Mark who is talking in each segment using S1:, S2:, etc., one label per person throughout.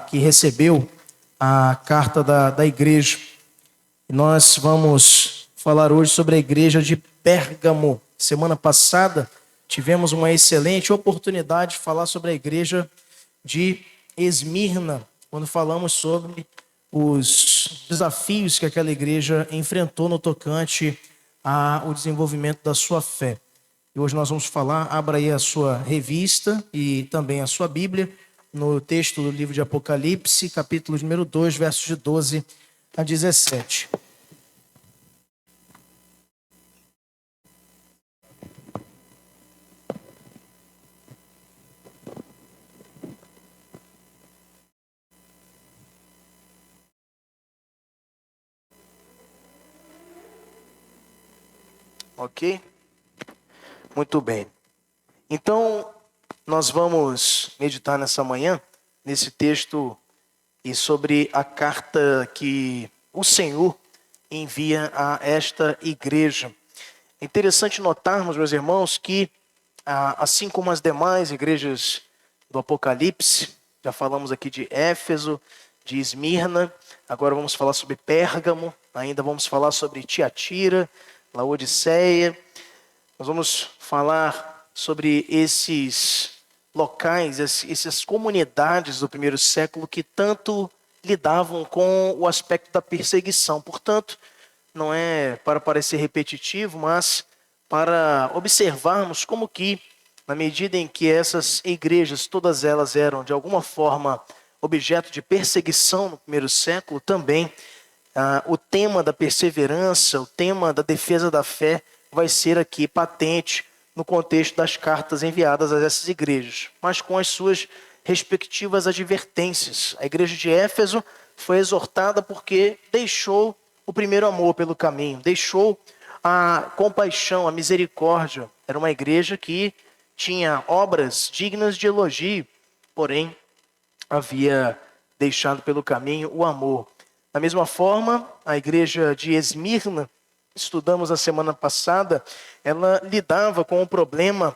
S1: que recebeu a carta da igreja. E nós vamos falar hoje sobre a igreja de Pérgamo. Semana passada tivemos uma excelente oportunidade de falar sobre a igreja de Esmirna, quando falamos sobre os desafios que aquela igreja enfrentou no tocante ao desenvolvimento da sua fé. E hoje nós vamos falar, abra aí a sua revista e também a sua Bíblia, no texto do livro de Apocalipse, capítulo número 2, versos de 12 a 17. Ok? Muito bem. Então, nós vamos meditar nessa manhã, nesse texto, e sobre a carta que o Senhor envia a esta igreja. É interessante notarmos, meus irmãos, que assim como as demais igrejas do Apocalipse, já falamos aqui de Éfeso, de Esmirna, agora vamos falar sobre Pérgamo, ainda vamos falar sobre Tiatira, Laodiceia. Nós vamos falar sobre esses locais, essas comunidades do primeiro século que tanto lidavam com o aspecto da perseguição. Portanto, não é para parecer repetitivo, mas para observarmos como que, na medida em que essas igrejas, todas elas eram de alguma forma objeto de perseguição no primeiro século, também o tema da perseverança, o tema da defesa da fé vai ser aqui patente no contexto das cartas enviadas a essas igrejas, mas com as suas respectivas advertências. A igreja de Éfeso foi exortada porque deixou o primeiro amor pelo caminho, deixou a compaixão, a misericórdia. Era uma igreja que tinha obras dignas de elogio, porém havia deixado pelo caminho o amor. Da mesma forma, a igreja de Esmirna, estudamos a semana passada, ela lidava com o problema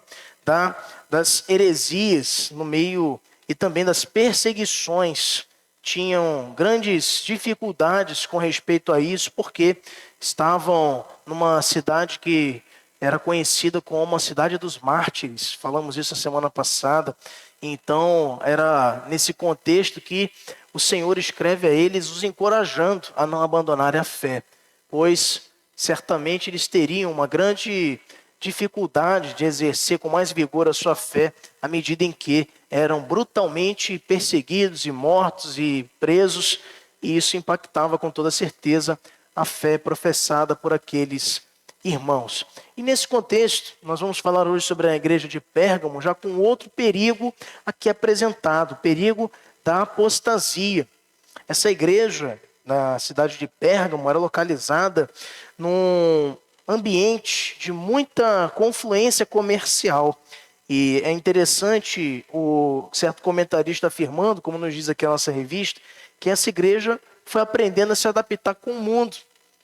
S1: das heresias no meio e também das perseguições. Tinham grandes dificuldades com respeito a isso, porque estavam numa cidade que era conhecida como a cidade dos mártires. Falamos isso a semana passada. Então, era nesse contexto que o Senhor escreve a eles, os encorajando a não abandonarem a fé, pois certamente eles teriam uma grande dificuldade de exercer com mais vigor a sua fé, à medida em que eram brutalmente perseguidos e mortos e presos, e isso impactava com toda certeza a fé professada por aqueles irmãos. E nesse contexto, nós vamos falar hoje sobre a igreja de Pérgamo, já com outro perigo aqui apresentado, o perigo da apostasia. Essa igreja, na cidade de Pérgamo, era localizada num ambiente de muita confluência comercial. E é interessante o certo comentarista afirmando, como nos diz aqui a nossa revista, que essa igreja foi aprendendo a se adaptar com o mundo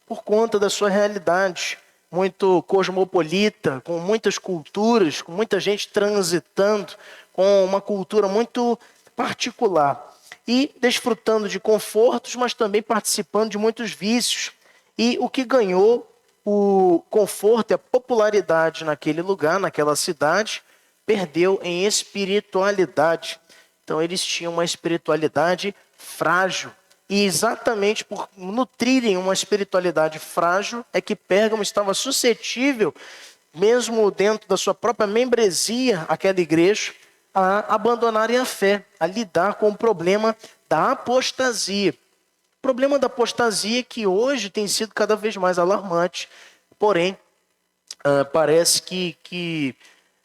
S1: por conta da sua realidade muito cosmopolita, com muitas culturas, com muita gente transitando, com uma cultura muito particular e desfrutando de confortos, mas também participando de muitos vícios. E o que ganhou o conforto e a popularidade naquele lugar, naquela cidade, perdeu em espiritualidade. Então eles tinham uma espiritualidade frágil. E exatamente por nutrirem uma espiritualidade frágil é que Pérgamo estava suscetível, mesmo dentro da sua própria membresia, aquela igreja, a abandonarem a fé, a lidar com o problema da apostasia. O problema da apostasia que hoje tem sido cada vez mais alarmante, porém, parece que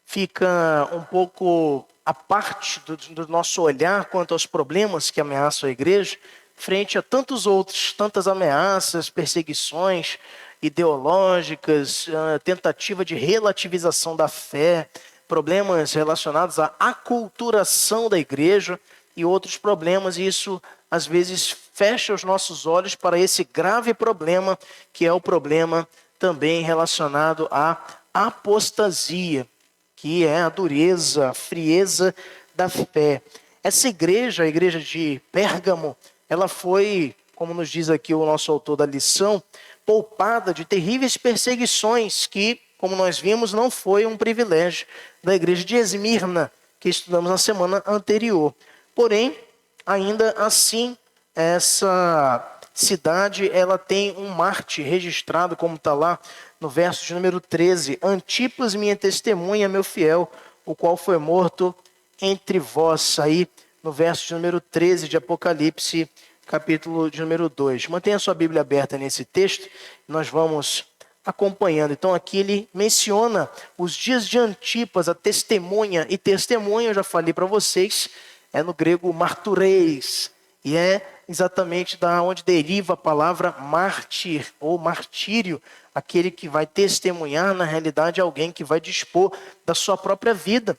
S1: fica um pouco à parte do nosso olhar quanto aos problemas que ameaçam a igreja, frente a tantos outros, tantas ameaças, perseguições ideológicas, tentativa de relativização da fé, problemas relacionados à aculturação da igreja e outros problemas, e isso às vezes fecha os nossos olhos para esse grave problema, que é o problema também relacionado à apostasia, que é a dureza, a frieza da fé. essa igreja, a igreja de Pérgamo, ela foi, como nos diz aqui o nosso autor da lição, poupada de terríveis perseguições que, como nós vimos, não foi um privilégio da igreja de Esmirna, que estudamos na semana anterior. Porém, ainda assim, essa cidade, ela tem um mártir registrado, como está lá no verso de número 13. Antipas, minha testemunha, meu fiel, o qual foi morto entre vós. Aí, no verso de número 13 de Apocalipse, capítulo de número 2. Mantenha a sua Bíblia aberta nesse texto, nós vamos acompanhando. Então, aqui ele menciona os dias de Antipas, a testemunha. E testemunha, eu já falei para vocês, é no grego martureis. E é exatamente da onde deriva a palavra mártir ou martírio. Aquele que vai testemunhar, na realidade, é alguém que vai dispor da sua própria vida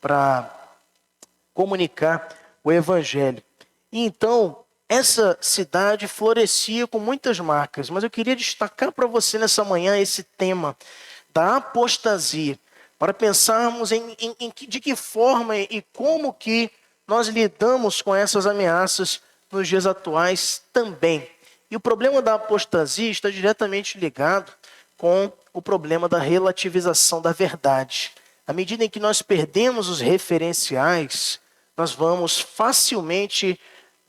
S1: para comunicar o evangelho. E então, essa cidade florescia com muitas marcas, mas eu queria destacar para você nessa manhã esse tema da apostasia, para pensarmos de que forma e como que nós lidamos com essas ameaças nos dias atuais também. E o problema da apostasia está diretamente ligado com o problema da relativização da verdade. À medida em que nós perdemos os referenciais, nós vamos facilmente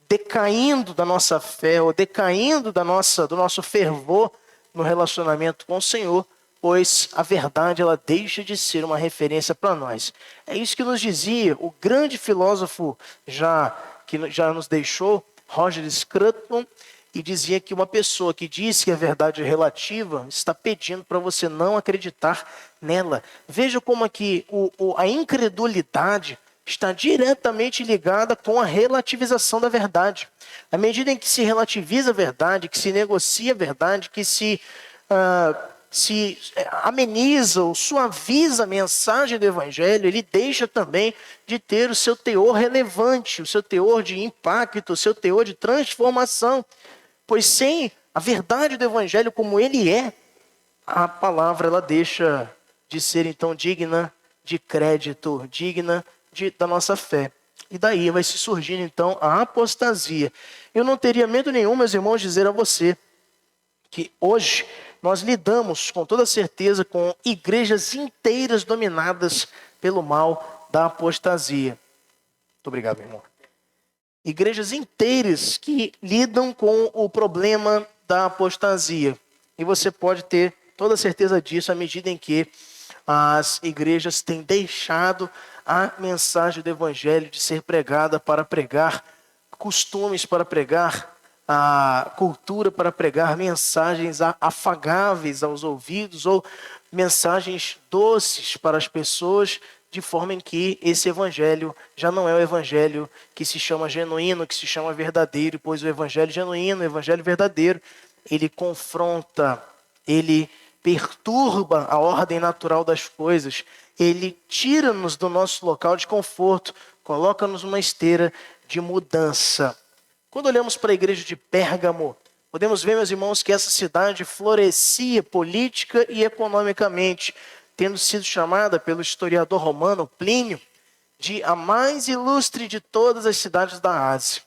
S1: decaindo da nossa fé, ou decaindo do nosso fervor no relacionamento com o Senhor, pois a verdade ela deixa de ser uma referência para nós. É isso que nos dizia o grande filósofo que já nos deixou, Roger Scruton, e dizia que uma pessoa que diz que a verdade é relativa está pedindo para você não acreditar nela. Veja como aqui a incredulidade está diretamente ligada com a relativização da verdade. À medida em que se relativiza a verdade, que se negocia a verdade, que se ameniza ou suaviza a mensagem do Evangelho, ele deixa também de ter o seu teor relevante, o seu teor de impacto, o seu teor de transformação. Pois sem a verdade do Evangelho como ele é, a palavra ela deixa de ser então digna de crédito, digna da nossa fé. E daí vai se surgindo então a apostasia. Eu não teria medo nenhum, meus irmãos, dizer a você que hoje nós lidamos com toda certeza com igrejas inteiras dominadas pelo mal da apostasia. Muito obrigado, meu irmão. Igrejas inteiras que lidam com o problema da apostasia. E você pode ter toda certeza disso à medida em que as igrejas têm deixado a mensagem do Evangelho de ser pregada para pregar costumes, para pregar a cultura, para pregar mensagens afagáveis aos ouvidos ou mensagens doces para as pessoas, de forma em que esse evangelho já não é o evangelho que se chama genuíno, que se chama verdadeiro, pois o evangelho genuíno, o evangelho verdadeiro, ele confronta, ele perturba a ordem natural das coisas, ele tira-nos do nosso local de conforto, coloca-nos numa esteira de mudança. Quando olhamos para a igreja de Pérgamo, podemos ver, meus irmãos, que essa cidade florescia política e economicamente, tendo sido chamada pelo historiador romano Plínio de a mais ilustre de todas as cidades da Ásia.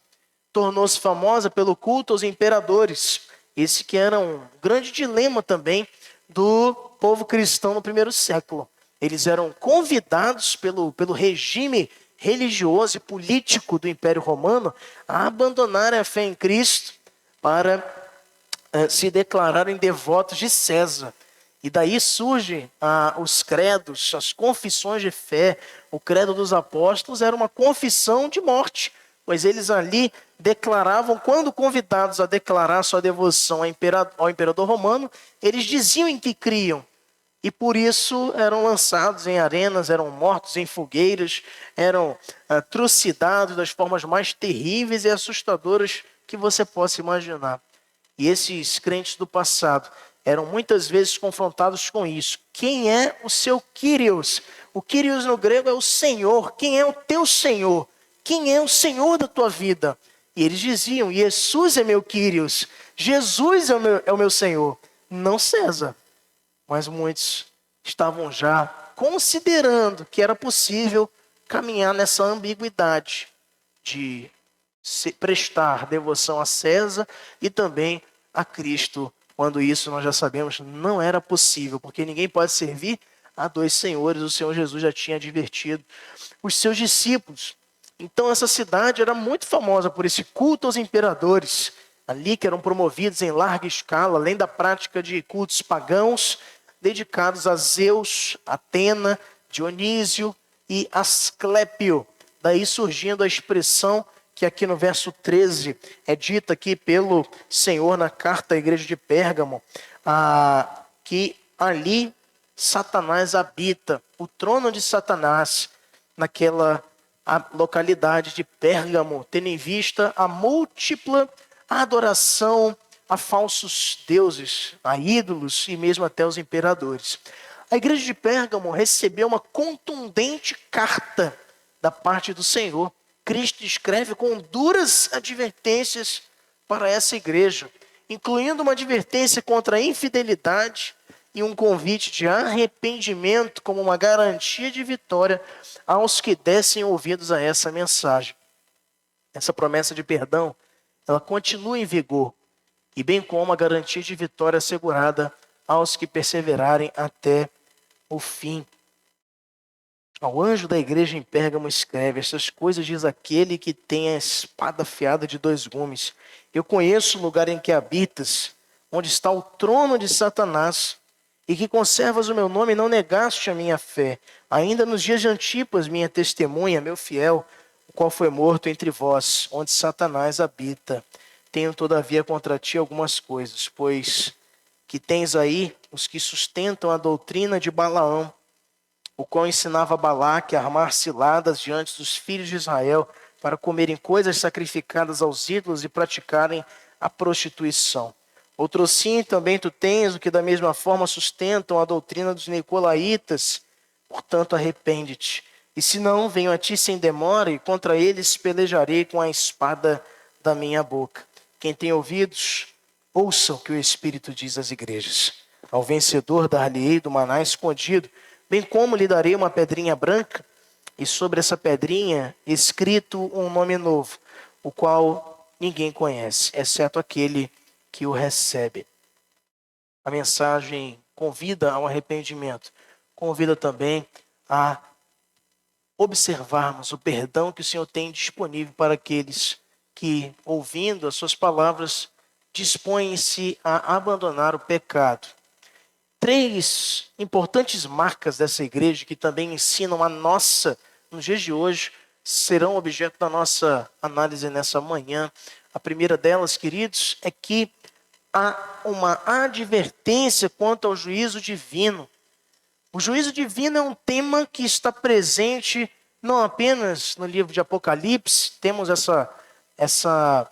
S1: Tornou-se famosa pelo culto aos imperadores, esse que era um grande dilema também do povo cristão no primeiro século. Eles eram convidados pelo regime religioso e político do Império Romano a abandonar a fé em Cristo para se declararem devotos de César. E daí surgem os credos, as confissões de fé. O credo dos apóstolos era uma confissão de morte, pois eles ali declaravam, quando convidados a declarar sua devoção ao imperador romano, eles diziam em que criam. E por isso eram lançados em arenas, eram mortos em fogueiras, eram trucidados das formas mais terríveis e assustadoras que você possa imaginar. E esses crentes do passado eram muitas vezes confrontados com isso. Quem é o seu Kyrios? O Kyrios no grego é o Senhor. Quem é o teu Senhor? Quem é o Senhor da tua vida? E eles diziam, Jesus é meu Kyrios. Jesus é o meu Senhor. Não César. Mas muitos estavam já considerando que era possível caminhar nessa ambiguidade. de prestar devoção a César e também a Cristo, quando isso nós já sabemos não era possível, porque ninguém pode servir a dois senhores. O Senhor Jesus já tinha advertido os seus discípulos. Então essa cidade era muito famosa por esse culto aos imperadores, ali que eram promovidos em larga escala, além da prática de cultos pagãos dedicados a Zeus, Atena, Dionísio e Asclépio. Daí surgindo a expressão que aqui no verso 13 é dita aqui pelo Senhor na carta à igreja de Pérgamo, que ali Satanás habita, o trono de Satanás, naquela localidade de Pérgamo, tendo em vista a múltipla adoração a falsos deuses, a ídolos e mesmo até os imperadores. A igreja de Pérgamo recebeu uma contundente carta da parte do Senhor. Cristo escreve com duras advertências para essa igreja, incluindo uma advertência contra a infidelidade e um convite de arrependimento como uma garantia de vitória aos que dessem ouvidos a essa mensagem. Essa promessa de perdão, ela continua em vigor, e bem como a garantia de vitória assegurada aos que perseverarem até o fim. Ao anjo da igreja em Pérgamo escreve: essas coisas diz aquele que tem a espada afiada de dois gumes. Eu conheço o lugar em que habitas, onde está o trono de Satanás, e que conservas o meu nome e não negaste a minha fé, ainda nos dias de Antipas, minha testemunha, meu fiel, o qual foi morto entre vós, onde Satanás habita. Tenho todavia contra ti algumas coisas, pois que tens aí os que sustentam a doutrina de Balaão, o qual ensinava Balaque a armar ciladas diante dos filhos de Israel para comerem coisas sacrificadas aos ídolos e praticarem a prostituição. Outrosim também tu tens o que da mesma forma sustentam a doutrina dos nicolaítas. Portanto, arrepende-te. E se não, venho a ti sem demora, e contra eles pelejarei com a espada da minha boca. Quem tem ouvidos, ouça o que o Espírito diz às igrejas. Ao vencedor dar-lhe-ei do maná escondido, bem como lhe darei uma pedrinha branca, e sobre essa pedrinha escrito um nome novo, o qual ninguém conhece, exceto aquele que o recebe. A mensagem convida ao arrependimento, convida também a observarmos o perdão que o Senhor tem disponível para aqueles que, ouvindo as suas palavras, dispõem-se a abandonar o pecado. 3 importantes marcas dessa igreja que também ensinam a nossa, nos dias de hoje, serão objeto da nossa análise nessa manhã. A primeira delas, queridos, é que há uma advertência quanto ao juízo divino. O juízo divino é um tema que está presente não apenas no livro de Apocalipse. Temos essa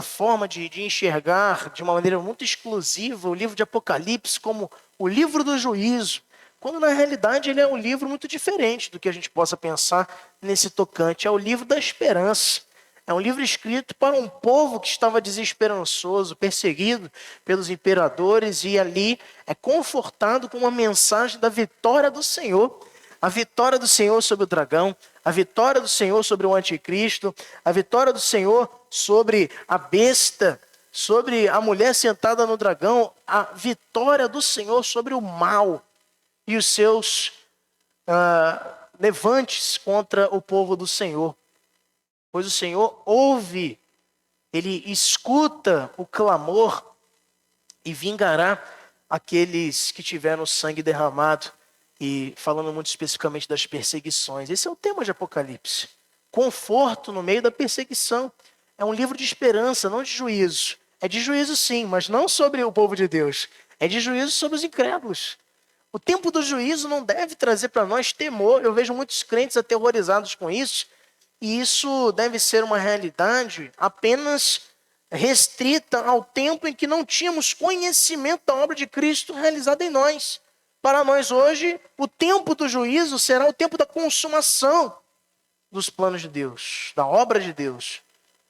S1: forma de enxergar de uma maneira muito exclusiva o livro de Apocalipse como o livro do juízo, quando na realidade ele é um livro muito diferente do que a gente possa pensar nesse tocante. É o livro da esperança. É um livro escrito para um povo que estava desesperançoso, perseguido pelos imperadores, e ali é confortado com uma mensagem da vitória do Senhor. A vitória do Senhor sobre o dragão, a vitória do Senhor sobre o anticristo, a vitória do Senhor sobre a besta, sobre a mulher sentada no dragão, a vitória do Senhor sobre o mal e os seus levantes contra o povo do Senhor. Pois o Senhor ouve, Ele escuta o clamor e vingará aqueles que tiveram sangue derramado. E falando muito especificamente das perseguições. Esse é o tema de Apocalipse. Conforto no meio da perseguição. É um livro de esperança, não de juízo. É de juízo sim, mas não sobre o povo de Deus. É de juízo sobre os incrédulos. O tempo do juízo não deve trazer para nós temor. Eu vejo muitos crentes aterrorizados com isso. E isso deve ser uma realidade apenas restrita ao tempo em que não tínhamos conhecimento da obra de Cristo realizada em nós. Para nós hoje, o tempo do juízo será o tempo da consumação dos planos de Deus, da obra de Deus.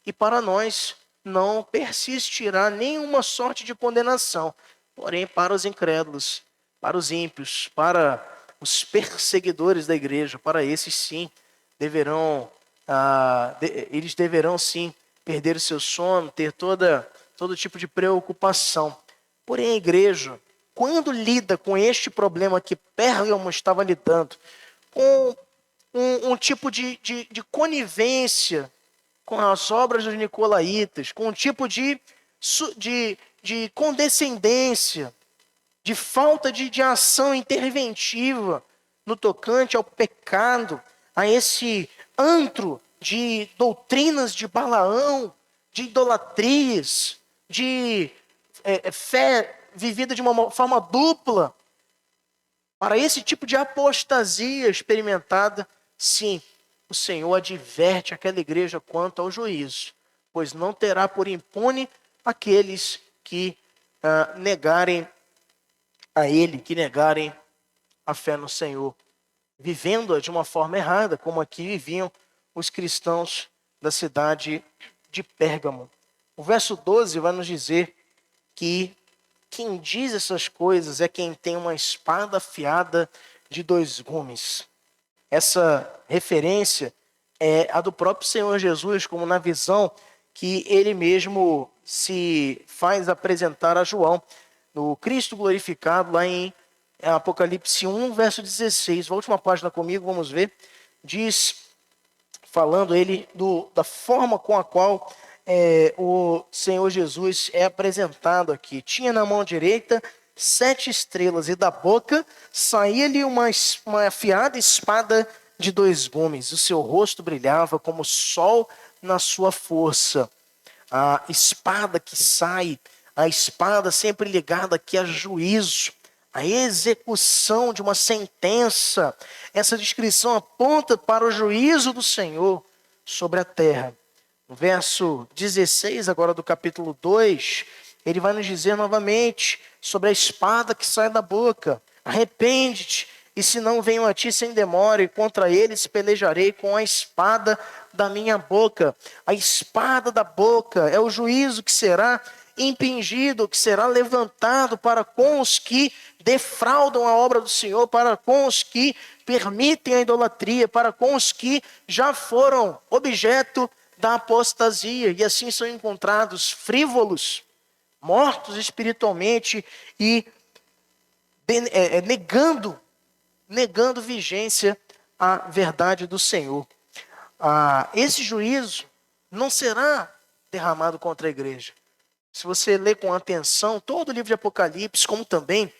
S1: E para nós não persistirá nenhuma sorte de condenação. Porém, para os incrédulos, para os ímpios, para os perseguidores da igreja, para esses sim, deverão eles deverão sim perder o seu sono, ter todo tipo de preocupação. Porém, a igreja, quando lida com este problema que Pérgamo estava lidando, com um tipo de conivência com as obras dos nicolaítas, com um tipo de condescendência, de falta de ação interventiva no tocante ao pecado, a esse antro de doutrinas de Balaão, de idolatrias, de fé vivida de uma forma dupla, para esse tipo de apostasia experimentada, sim, o Senhor adverte aquela igreja quanto ao juízo, pois não terá por impune aqueles que negarem a Ele, que negarem a fé no Senhor, vivendo-a de uma forma errada, como aqui viviam os cristãos da cidade de Pérgamo. O verso 12 vai nos dizer que quem diz essas coisas é quem tem uma espada afiada de dois gumes. Essa referência é a do próprio Senhor Jesus, como na visão que ele mesmo se faz apresentar a João, no Cristo glorificado, lá em Apocalipse 1, verso 16. Volte uma página comigo, vamos ver. Diz, falando ele da forma com a qual o Senhor Jesus é apresentado aqui. Tinha na mão direita 7 estrelas, e da boca saía-lhe uma afiada espada de 2 gumes. O seu rosto brilhava como o sol na sua força. A espada que sai, a espada sempre ligada aqui a juízo, a execução de uma sentença. Essa descrição aponta para o juízo do Senhor sobre a terra. No verso 16, agora do capítulo 2, ele vai nos dizer novamente sobre a espada que sai da boca. Arrepende-te, e se não venho a ti sem demora, e contra eles pelejarei com a espada da minha boca. A espada da boca é o juízo que será impingido, que será levantado para com os que defraudam a obra do Senhor, para com os que permitem a idolatria, para com os que já foram objeto da apostasia, e assim são encontrados frívolos, mortos espiritualmente e negando vigência à verdade do Senhor. Esse juízo não será derramado contra a igreja. Se você ler com atenção todo o livro de Apocalipse, como também,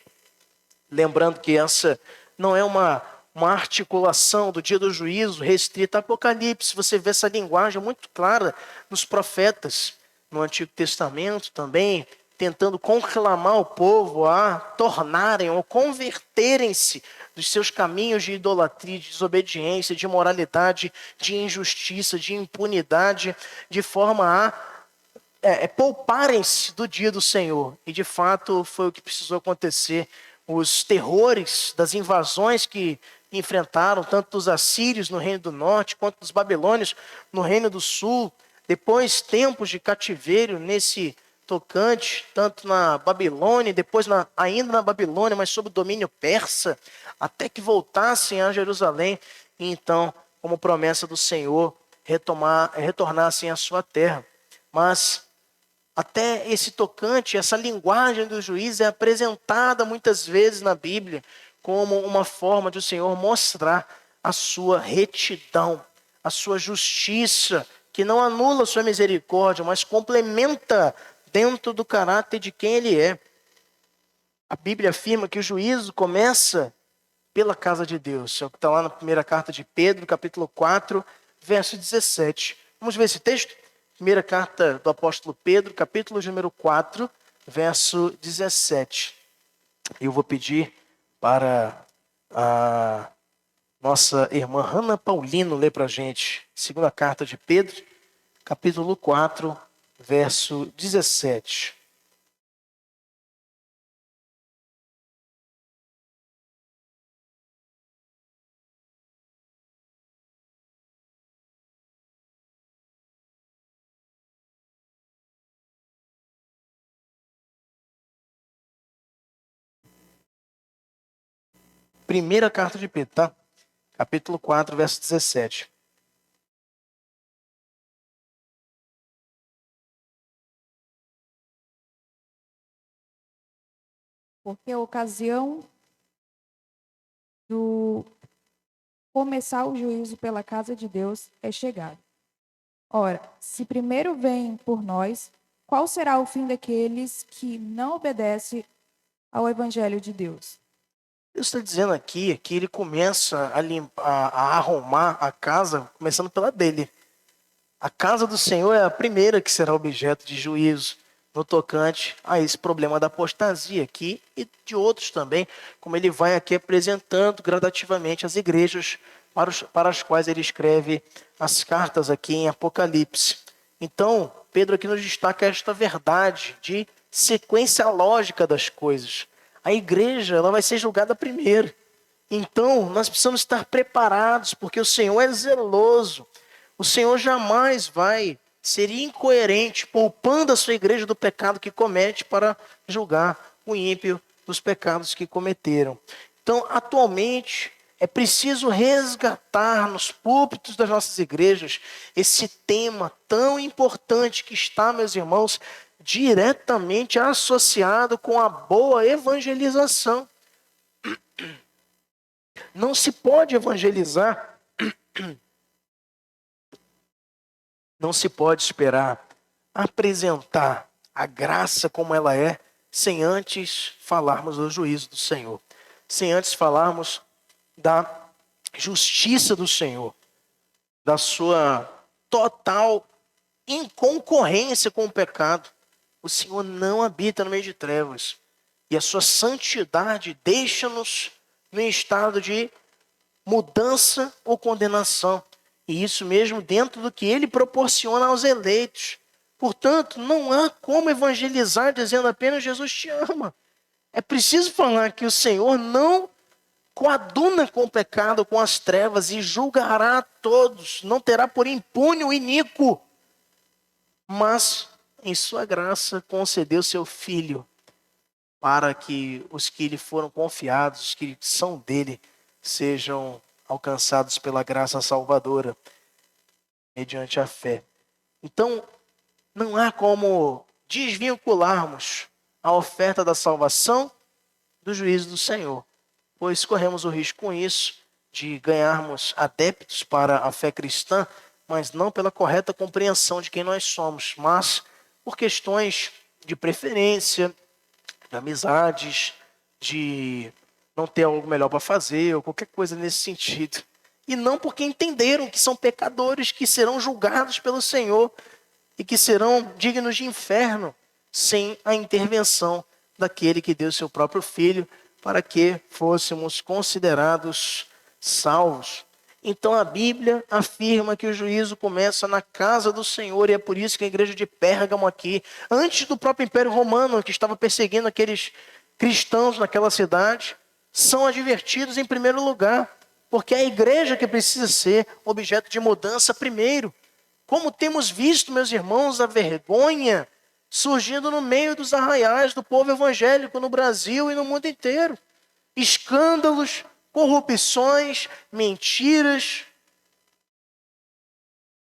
S1: lembrando que essa não é uma articulação do dia do juízo restrita a Apocalipse, você vê essa linguagem muito clara nos profetas, no Antigo Testamento também, tentando conclamar o povo a tornarem ou converterem-se dos seus caminhos de idolatria, de desobediência, de imoralidade, de injustiça, de impunidade, de forma a pouparem-se do dia do Senhor. E de fato foi o que precisou acontecer. Os terrores das invasões que enfrentaram, tanto dos assírios no reino do norte, quanto dos babilônios no reino do sul. Depois tempos de cativeiro nesse tocante, tanto na Babilônia, depois ainda na Babilônia, mas sob o domínio persa, até que voltassem a Jerusalém, e então, como promessa do Senhor, retornassem à sua terra. Mas até esse tocante, essa linguagem do juiz é apresentada muitas vezes na Bíblia como uma forma de o Senhor mostrar a sua retidão, a sua justiça, que não anula a sua misericórdia, mas complementa dentro do caráter de quem Ele é. A Bíblia afirma que o juízo começa pela casa de Deus. É o que está lá na primeira carta de Pedro, capítulo 4, verso 17. Vamos ver esse texto? Primeira carta do apóstolo Pedro, capítulo número 4, verso 17. Eu vou pedir para a nossa irmã Hanna Paulino ler para a gente. Segunda carta de Pedro, capítulo 4, verso 17. Primeira carta de Pedro, tá? Capítulo 4, verso 17.
S2: porque a ocasião do começar o juízo pela casa de Deus é chegada. Ora, se primeiro vem por nós, qual será o fim daqueles que não obedecem ao evangelho de Deus?
S1: Deus está dizendo aqui que ele começa a arrumar a casa, começando pela dele. A casa do Senhor é a primeira que será objeto de juízo no tocante a esse problema da apostasia aqui e de outros também, como ele vai aqui apresentando gradativamente as igrejas para as quais ele escreve as cartas aqui em Apocalipse. Então, Pedro aqui nos destaca esta verdade de sequência lógica das coisas. A igreja ela vai ser julgada primeiro. Então, nós precisamos estar preparados, porque o Senhor é zeloso. O Senhor jamais vai ser incoerente, poupando a sua igreja do pecado que comete para julgar o ímpio dos pecados que cometeram. Então, atualmente, é preciso resgatar nos púlpitos das nossas igrejas esse tema tão importante que está, meus irmãos, diretamente associado com a boa evangelização. Não se pode evangelizar, não se pode esperar apresentar a graça como ela é, sem antes falarmos do juízo do Senhor, sem antes falarmos da justiça do Senhor, da sua total inconcorrência com o pecado. O Senhor não habita no meio de trevas, e a sua santidade deixa-nos no estado de mudança ou condenação. E isso mesmo dentro do que ele proporciona aos eleitos. Portanto, não há como evangelizar dizendo apenas Jesus te ama. É preciso falar que o Senhor não coaduna com o pecado, com as trevas e julgará a todos. Não terá por impune o iníquo. Mas, em sua graça, concedeu seu Filho para que os que lhe foram confiados, os que são dele, sejam alcançados pela graça salvadora, mediante a fé. Então, não há como desvincularmos a oferta da salvação do juízo do Senhor, pois corremos o risco com isso de ganharmos adeptos para a fé cristã, mas não pela correta compreensão de quem nós somos, mas por questões de preferência, de amizades, de não ter algo melhor para fazer, ou qualquer coisa nesse sentido. E não porque entenderam que são pecadores, que serão julgados pelo Senhor e que serão dignos de inferno sem a intervenção daquele que deu seu próprio Filho para que fôssemos considerados salvos. Então a Bíblia afirma que o juízo começa na casa do Senhor, e é por isso que a igreja de Pérgamo aqui, antes do próprio Império Romano, que estava perseguindo aqueles cristãos naquela cidade, são advertidos em primeiro lugar, porque é a igreja que precisa ser objeto de mudança primeiro. Como temos visto, meus irmãos, a vergonha surgindo no meio dos arraiais do povo evangélico no Brasil e no mundo inteiro. Escândalos, corrupções, mentiras,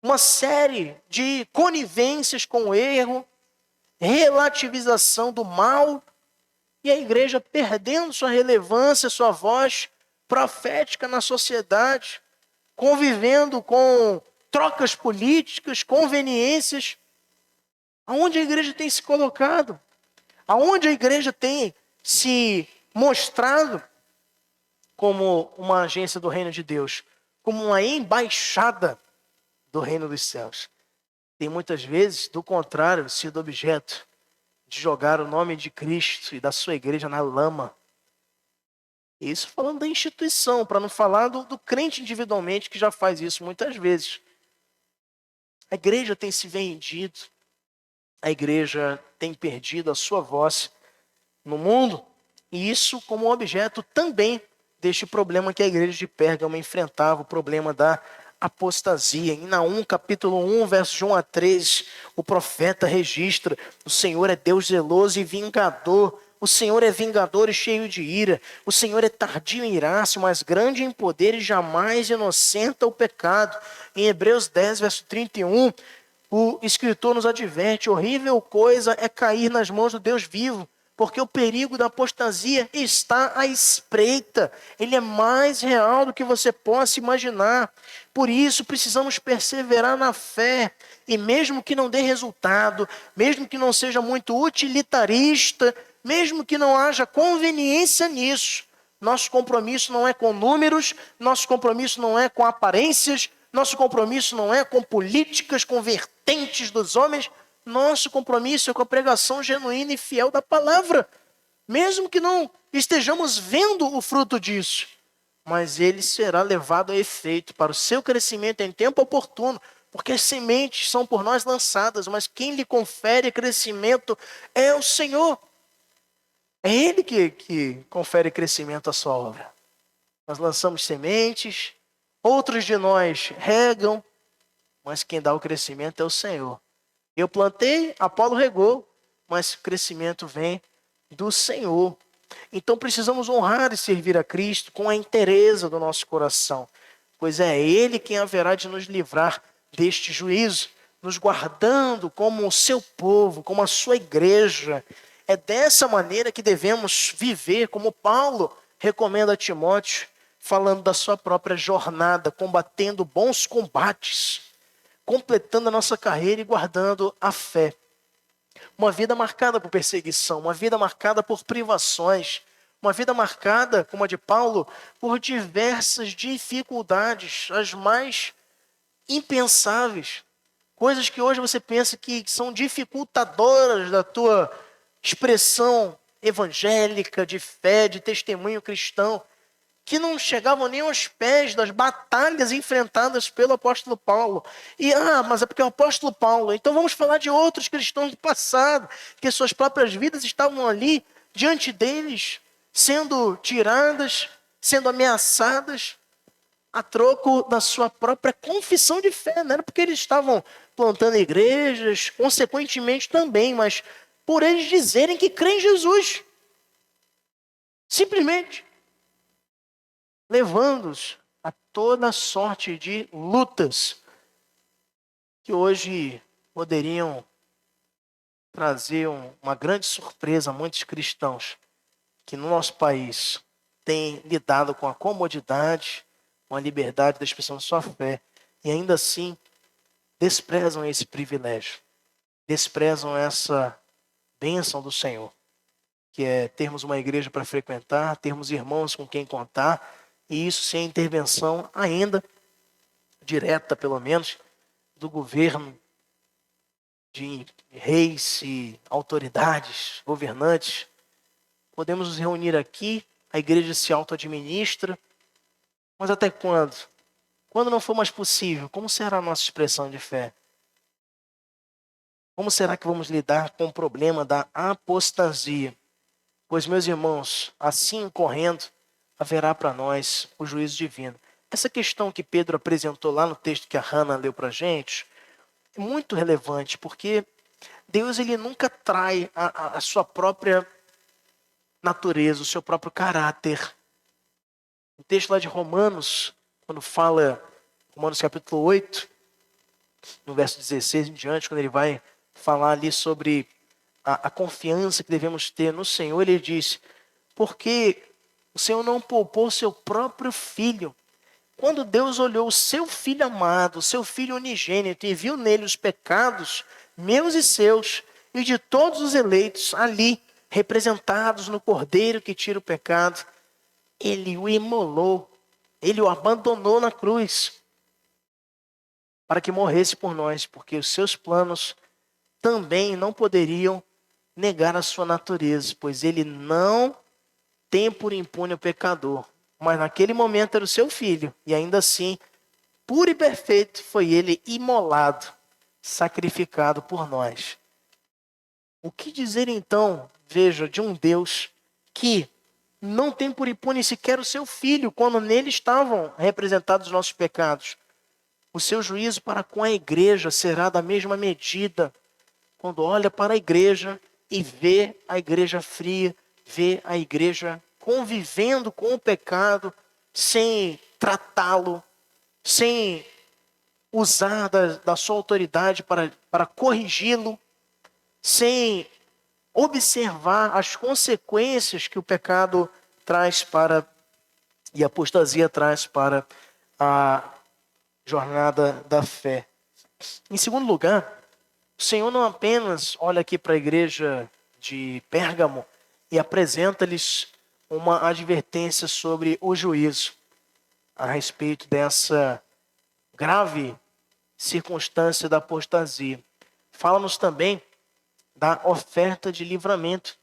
S1: uma série de conivências com o erro, relativização do mal, e a igreja perdendo sua relevância, sua voz profética na sociedade, convivendo com trocas políticas, conveniências. Aonde a igreja tem se colocado? Aonde a igreja tem se mostrado como uma agência do reino de Deus, como uma embaixada do reino dos céus? Tem muitas vezes, do contrário, sido objeto de jogar o nome de Cristo e da sua igreja na lama. Isso falando da instituição, para não falar do crente individualmente, que já faz isso muitas vezes. A igreja tem se vendido, a igreja tem perdido a sua voz no mundo, e isso como objeto também deste problema que a igreja de Pérgamo enfrentava, o problema da apostasia. Em Naum, capítulo 1, versos 1 a 3, o profeta registra: o Senhor é Deus zeloso e vingador. O Senhor é vingador e cheio de ira. O Senhor é tardio em irar-se, mas grande em poder e jamais inocenta o pecado. Em Hebreus 10, verso 31, o escritor nos adverte: horrível coisa é cair nas mãos do Deus vivo. porque o perigo da apostasia está à espreita. Ele é mais real do que você possa imaginar. Por isso, precisamos perseverar na fé. E mesmo que não dê resultado, mesmo que não seja muito utilitarista, mesmo que não haja conveniência nisso, nosso compromisso não é com números, nosso compromisso não é com aparências, nosso compromisso não é com políticas, com vertentes dos homens. Nosso compromisso é com a pregação genuína e fiel da palavra. Mesmo que não estejamos vendo o fruto disso, mas ele será levado a efeito para o seu crescimento em tempo oportuno, porque as sementes são por nós lançadas, mas quem lhe confere crescimento é o Senhor. É Ele que confere crescimento à sua obra. Nós lançamos sementes, outros de nós regam, mas quem dá o crescimento é o Senhor. Eu plantei, Apolo regou, mas o crescimento vem do Senhor. Então precisamos honrar e servir a Cristo com a inteireza do nosso coração, pois é Ele quem haverá de nos livrar deste juízo, nos guardando como o seu povo, como a sua igreja. É dessa maneira que devemos viver, como Paulo recomenda a Timóteo, falando da sua própria jornada, combatendo bons combates, completando a nossa carreira e guardando a fé. Uma vida marcada por perseguição, uma vida marcada por privações, uma vida marcada, como a de Paulo, por diversas dificuldades, as mais impensáveis. Coisas que hoje você pensa que são dificultadoras da tua expressão evangélica, de fé, de testemunho cristão, que não chegavam nem aos pés das batalhas enfrentadas pelo apóstolo Paulo. Mas é porque é o apóstolo Paulo. Então vamos falar de outros cristãos do passado, que suas próprias vidas estavam ali, diante deles, sendo tiradas, sendo ameaçadas, a troco da sua própria confissão de fé. Não era porque eles estavam plantando igrejas, consequentemente também, mas por eles dizerem que creem em Jesus. Simplesmente levando-os a toda sorte de lutas que hoje poderiam trazer uma grande surpresa a muitos cristãos que no nosso país têm lidado com a comodidade, com a liberdade da expressão de sua fé e ainda assim desprezam esse privilégio, desprezam essa bênção do Senhor, que é termos uma igreja para frequentar, termos irmãos com quem contar, e isso sem intervenção ainda, direta pelo menos, do governo, de reis e autoridades, governantes. Podemos nos reunir aqui, a igreja se auto-administra, mas até quando? Quando não for mais possível, como será a nossa expressão de fé? Como será que vamos lidar com o problema da apostasia? Pois, meus irmãos, assim correndo, haverá para nós o juízo divino. Essa questão que Pedro apresentou lá no texto que a Hannah leu para a gente é muito relevante, porque Deus ele nunca trai a sua própria natureza, o seu próprio caráter. O texto lá de Romanos, quando fala, Romanos capítulo 8, no verso 16 em diante, quando ele vai falar ali sobre a confiança que devemos ter no Senhor, ele diz, porque o Senhor não poupou seu próprio filho. Quando Deus olhou o seu filho amado, o seu filho unigênito, e viu nele os pecados, meus e seus, e de todos os eleitos ali, representados no Cordeiro que tira o pecado, ele o imolou, ele o abandonou na cruz, para que morresse por nós, porque os seus planos também não poderiam negar a sua natureza, pois ele não tem por impune o pecador. Mas naquele momento era o seu filho, e ainda assim, puro e perfeito, foi ele imolado, sacrificado por nós. O que dizer então, veja, de um Deus que não tem por impune sequer o seu filho, quando nele estavam representados os nossos pecados? O seu juízo para com a igreja será da mesma medida, quando olha para a igreja e vê a igreja fria, vê a igreja convivendo com o pecado, sem tratá-lo, sem usar da sua autoridade para corrigi-lo, sem observar as consequências que o pecado traz para, e a apostasia traz para a jornada da fé. Em segundo lugar, o Senhor não apenas olha aqui para a igreja de Pérgamo e apresenta-lhes uma advertência sobre o juízo a respeito dessa grave circunstância da apostasia. Fala-nos também da oferta de livramento.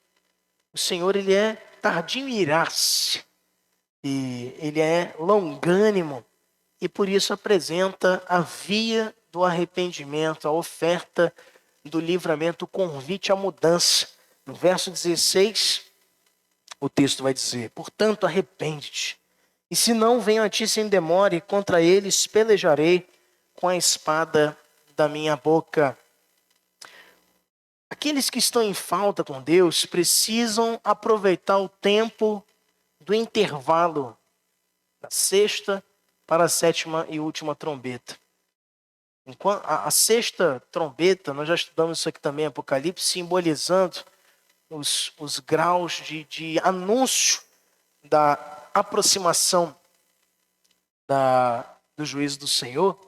S1: O Senhor, ele é tardio em irar-se e ele é longânimo e por isso apresenta a via do arrependimento, a oferta do livramento, o convite à mudança. No verso 16, o texto vai dizer: portanto, arrepende-te, e se não, venho a ti sem demora, e contra eles pelejarei com a espada da minha boca. Aqueles que estão em falta com Deus precisam aproveitar o tempo do intervalo da sexta para a sétima e última trombeta. Enquanto a sexta trombeta, nós já estudamos isso aqui também, Apocalipse, simbolizando os graus de anúncio da aproximação do juízo do Senhor.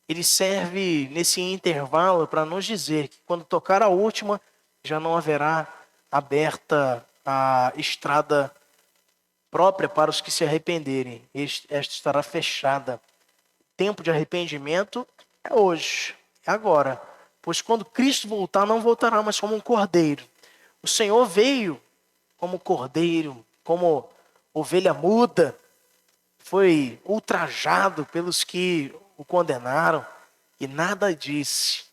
S1: Ele serve nesse intervalo para nos dizer que quando tocar a última, já não haverá aberta a estrada própria para os que se arrependerem. Esta estará fechada. O tempo de arrependimento é hoje, é agora. Pois quando Cristo voltar, não voltará mais como um cordeiro. O Senhor veio como cordeiro, como ovelha muda, foi ultrajado pelos que o condenaram e nada disse.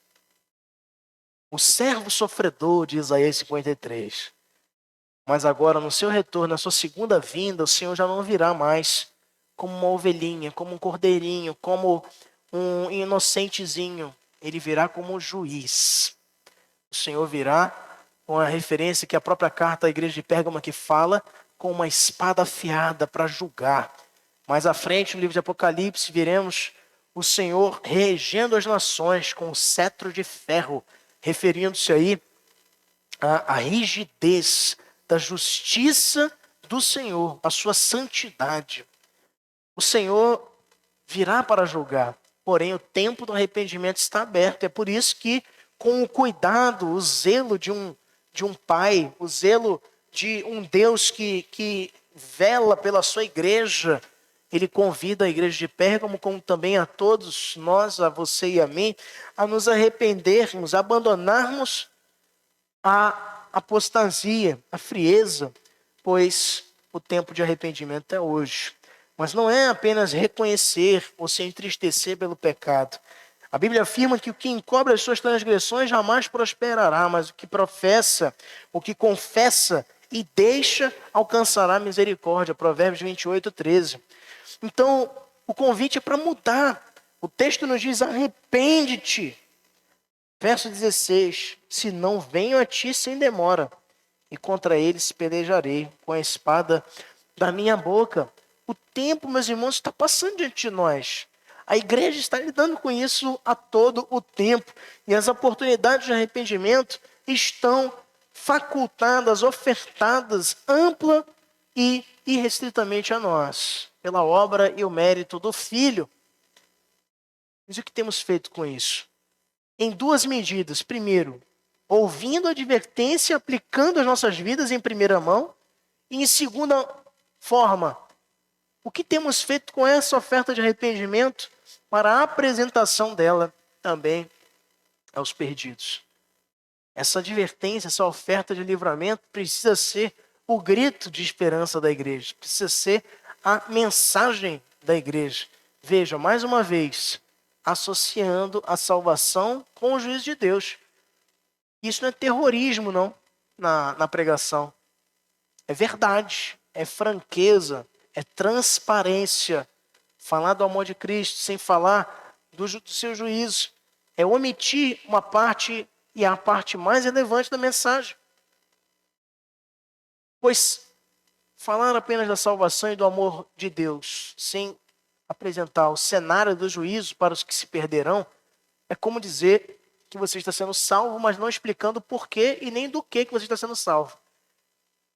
S1: O servo sofredor de Isaías 53. Mas agora, no seu retorno, na sua segunda vinda, o Senhor já não virá mais como uma ovelhinha, como um cordeirinho, como um inocentezinho. Ele virá como um juiz. O Senhor virá com a referência que a própria carta à igreja de Pérgamo aqui fala, com uma espada afiada para julgar. Mais à frente, no livro de Apocalipse, veremos o Senhor regendo as nações com o cetro de ferro, referindo-se aí à rigidez da justiça do Senhor, a sua santidade. O Senhor virá para julgar, porém o tempo do arrependimento está aberto. É por isso que, com o cuidado, o zelo de um pai, o zelo de um Deus que vela pela sua igreja, ele convida a igreja de Pérgamo, como também a todos nós, a você e a mim, a nos arrependermos, a abandonarmos a apostasia, a frieza, pois o tempo de arrependimento é hoje. Mas não é apenas reconhecer ou se entristecer pelo pecado. A Bíblia afirma que o que encobre as suas transgressões jamais prosperará, mas o que professa, o que confessa e deixa, alcançará misericórdia. Provérbios 28, 13. Então, o convite é para mudar. O texto nos diz: arrepende-te. Verso 16: se não, venho a ti sem demora, e contra eles pelejarei com a espada da minha boca. O tempo, meus irmãos, está passando diante de nós. A igreja está lidando com isso a todo o tempo. E as oportunidades de arrependimento estão facultadas, ofertadas, ampla e irrestritamente a nós, pela obra e o mérito do Filho. Mas o que temos feito com isso? Em duas medidas. Primeiro, ouvindo a advertência, aplicando as nossas vidas em primeira mão. E em segunda forma, o que temos feito com essa oferta de arrependimento para a apresentação dela também aos perdidos? Essa advertência, essa oferta de livramento precisa ser o grito de esperança da igreja. Precisa ser a mensagem da igreja. Veja, mais uma vez, associando a salvação com o juízo de Deus. Isso não é terrorismo, não, na pregação. É verdade, é franqueza, é transparência. Falar do amor de Cristo sem falar do seu juízo. É omitir uma parte, e a parte mais relevante da mensagem. Pois falar apenas da salvação e do amor de Deus, sem apresentar o cenário do juízo para os que se perderão, é como dizer que você está sendo salvo, mas não explicando o porquê e nem do que você está sendo salvo.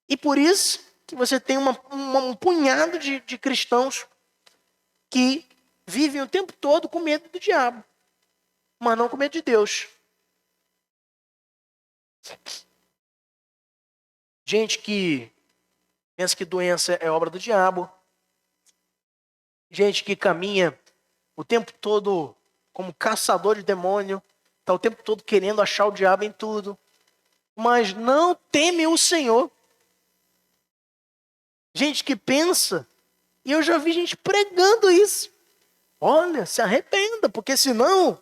S1: E por isso que você tem um punhado de cristãos que vivem o tempo todo com medo do diabo, mas não com medo de Deus. Gente que pensa que doença é obra do diabo. Gente que caminha o tempo todo como caçador de demônio. Está o tempo todo querendo achar o diabo em tudo. Mas não teme o Senhor. Gente que pensa, e eu já vi gente pregando isso. Olha, se arrependa, porque senão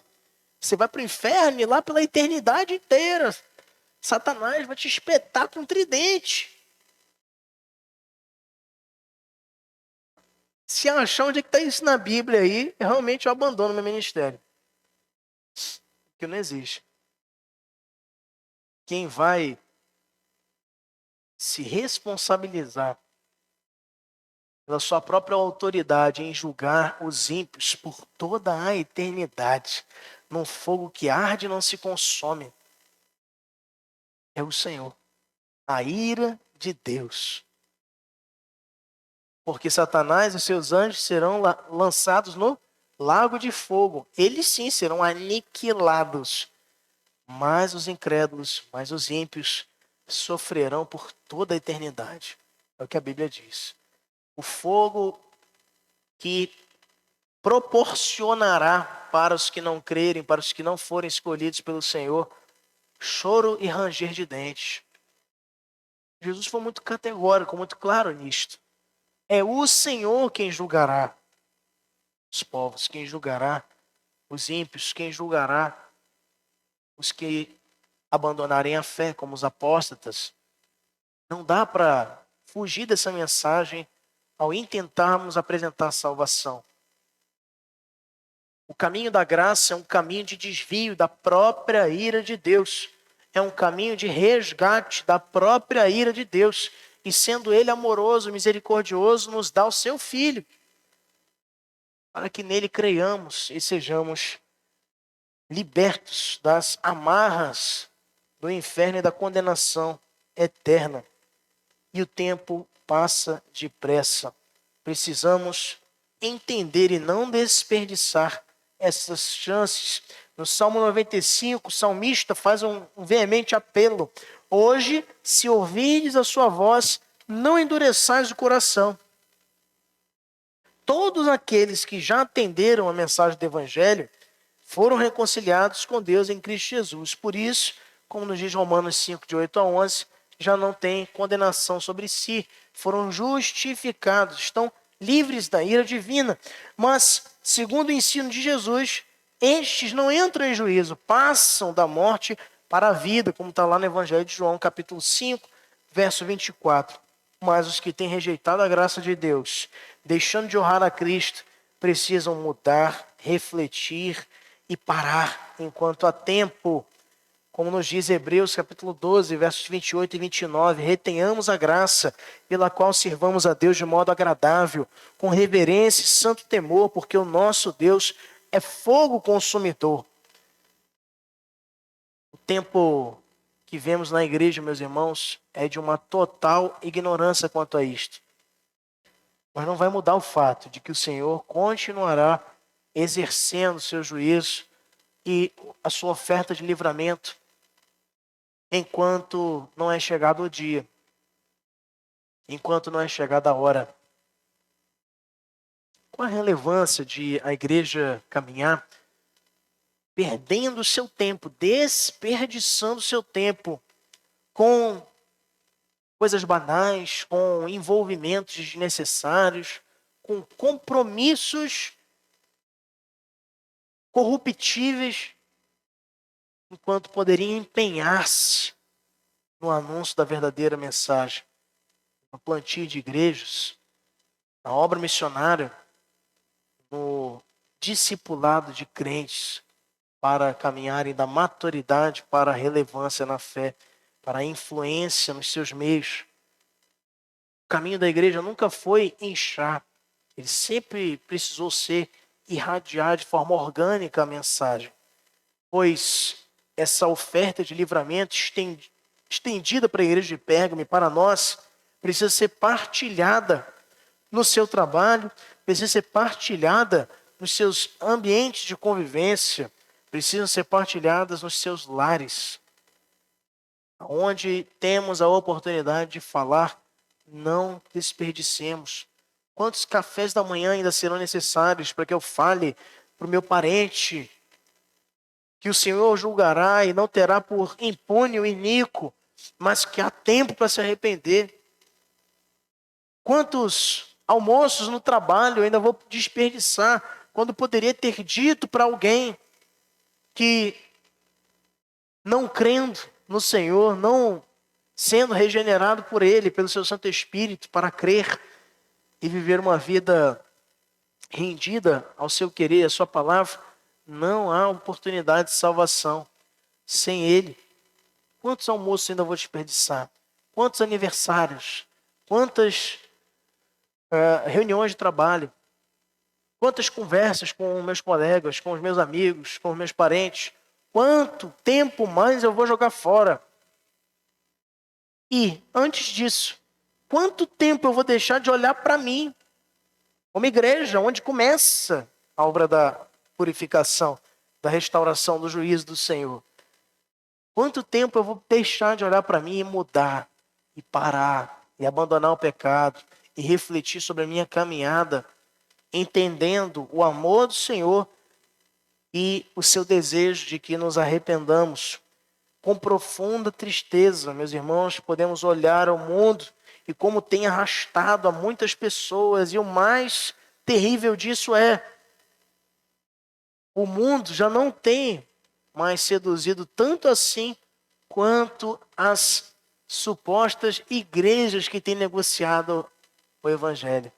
S1: você vai para o inferno e lá pela eternidade inteira Satanás vai te espetar com um tridente. Se achar onde é que está isso na Bíblia aí, realmente eu abandono meu ministério. Porque não existe. Quem vai se responsabilizar pela sua própria autoridade em julgar os ímpios por toda a eternidade, num fogo que arde e não se consome, é o Senhor. A ira de Deus. Porque Satanás e seus anjos serão lançados no lago de fogo. Eles sim serão aniquilados. Mas os incrédulos, mas os ímpios sofrerão por toda a eternidade. É o que a Bíblia diz. O fogo que proporcionará para os que não crerem, para os que não forem escolhidos pelo Senhor, choro e ranger de dentes. Jesus foi muito categórico, muito claro nisto. É o Senhor quem julgará os povos, quem julgará os ímpios, quem julgará os que abandonarem a fé, como os apóstatas. Não dá para fugir dessa mensagem ao intentarmos apresentar a salvação. O caminho da graça é um caminho de desvio da própria ira de Deus. É um caminho de resgate da própria ira de Deus. E sendo Ele amoroso, misericordioso, nos dá o seu Filho, para que nele creiamos e sejamos libertos das amarras do inferno e da condenação eterna. E o tempo passa depressa. Precisamos entender e não desperdiçar essas chances. No Salmo 95, o salmista faz um veemente apelo. Hoje, se ouvirdes a sua voz, não endureçais o coração. Todos aqueles que já atenderam a mensagem do Evangelho foram reconciliados com Deus em Cristo Jesus. Por isso, como nos diz Romanos 5, de 8 a 11, já não tem condenação sobre si. Foram justificados, estão livres da ira divina. Mas, segundo o ensino de Jesus, estes não entram em juízo, passam da morte para a vida, como está lá no Evangelho de João, capítulo 5, verso 24. Mas os que têm rejeitado a graça de Deus, deixando de honrar a Cristo, precisam mudar, refletir e parar enquanto há tempo. Como nos diz Hebreus capítulo 12, versos 28 e 29, retenhamos a graça pela qual servamos a Deus de modo agradável, com reverência e santo temor, porque o nosso Deus é fogo consumidor. O tempo que vemos na igreja, meus irmãos, é de uma total ignorância quanto a isto. Mas não vai mudar o fato de que o Senhor continuará exercendo seu juízo e a sua oferta de livramento enquanto não é chegado o dia, enquanto não é chegada a hora. Qual a relevância de a igreja caminhar perdendo o seu tempo, desperdiçando o seu tempo com coisas banais, com envolvimentos desnecessários, com compromissos corruptíveis, enquanto poderia empenhar-se no anúncio da verdadeira mensagem, no plantio de igrejas, na obra missionária, no discipulado de crentes para caminharem da maturidade para a relevância na fé, para a influência nos seus meios. O caminho da igreja nunca foi inchar, ele sempre precisou ser irradiar de forma orgânica a mensagem, pois essa oferta de livramento estendida para a igreja de Pérgamo e para nós, precisa ser partilhada no seu trabalho, precisa ser partilhada nos seus ambientes de convivência, precisam ser partilhadas nos seus lares. Onde temos a oportunidade de falar, não desperdicemos. Quantos cafés da manhã ainda serão necessários para que eu fale para o meu parente que o Senhor julgará e não terá por impune o iníquo, mas que há tempo para se arrepender? Quantos almoços no trabalho eu ainda vou desperdiçar quando poderia ter dito para alguém que, não crendo no Senhor, não sendo regenerado por Ele, pelo seu Santo Espírito, para crer e viver uma vida rendida ao seu querer, à sua palavra, não há oportunidade de salvação sem Ele. Quantos almoços ainda vou desperdiçar? Quantos aniversários? Quantas reuniões de trabalho? Quantas conversas com meus colegas, com os meus amigos, com os meus parentes? Quanto tempo mais eu vou jogar fora? E, antes disso, quanto tempo eu vou deixar de olhar para mim, como igreja, onde começa a obra da purificação, da restauração, do juízo do Senhor? Quanto tempo eu vou deixar de olhar para mim e mudar, e parar, e abandonar o pecado, e refletir sobre a minha caminhada, entendendo o amor do Senhor e o seu desejo de que nos arrependamos? Com profunda tristeza, meus irmãos, podemos olhar ao mundo e como tem arrastado a muitas pessoas, e o mais terrível disso é: o mundo já não tem mais seduzido tanto assim quanto as supostas igrejas que têm negociado o Evangelho.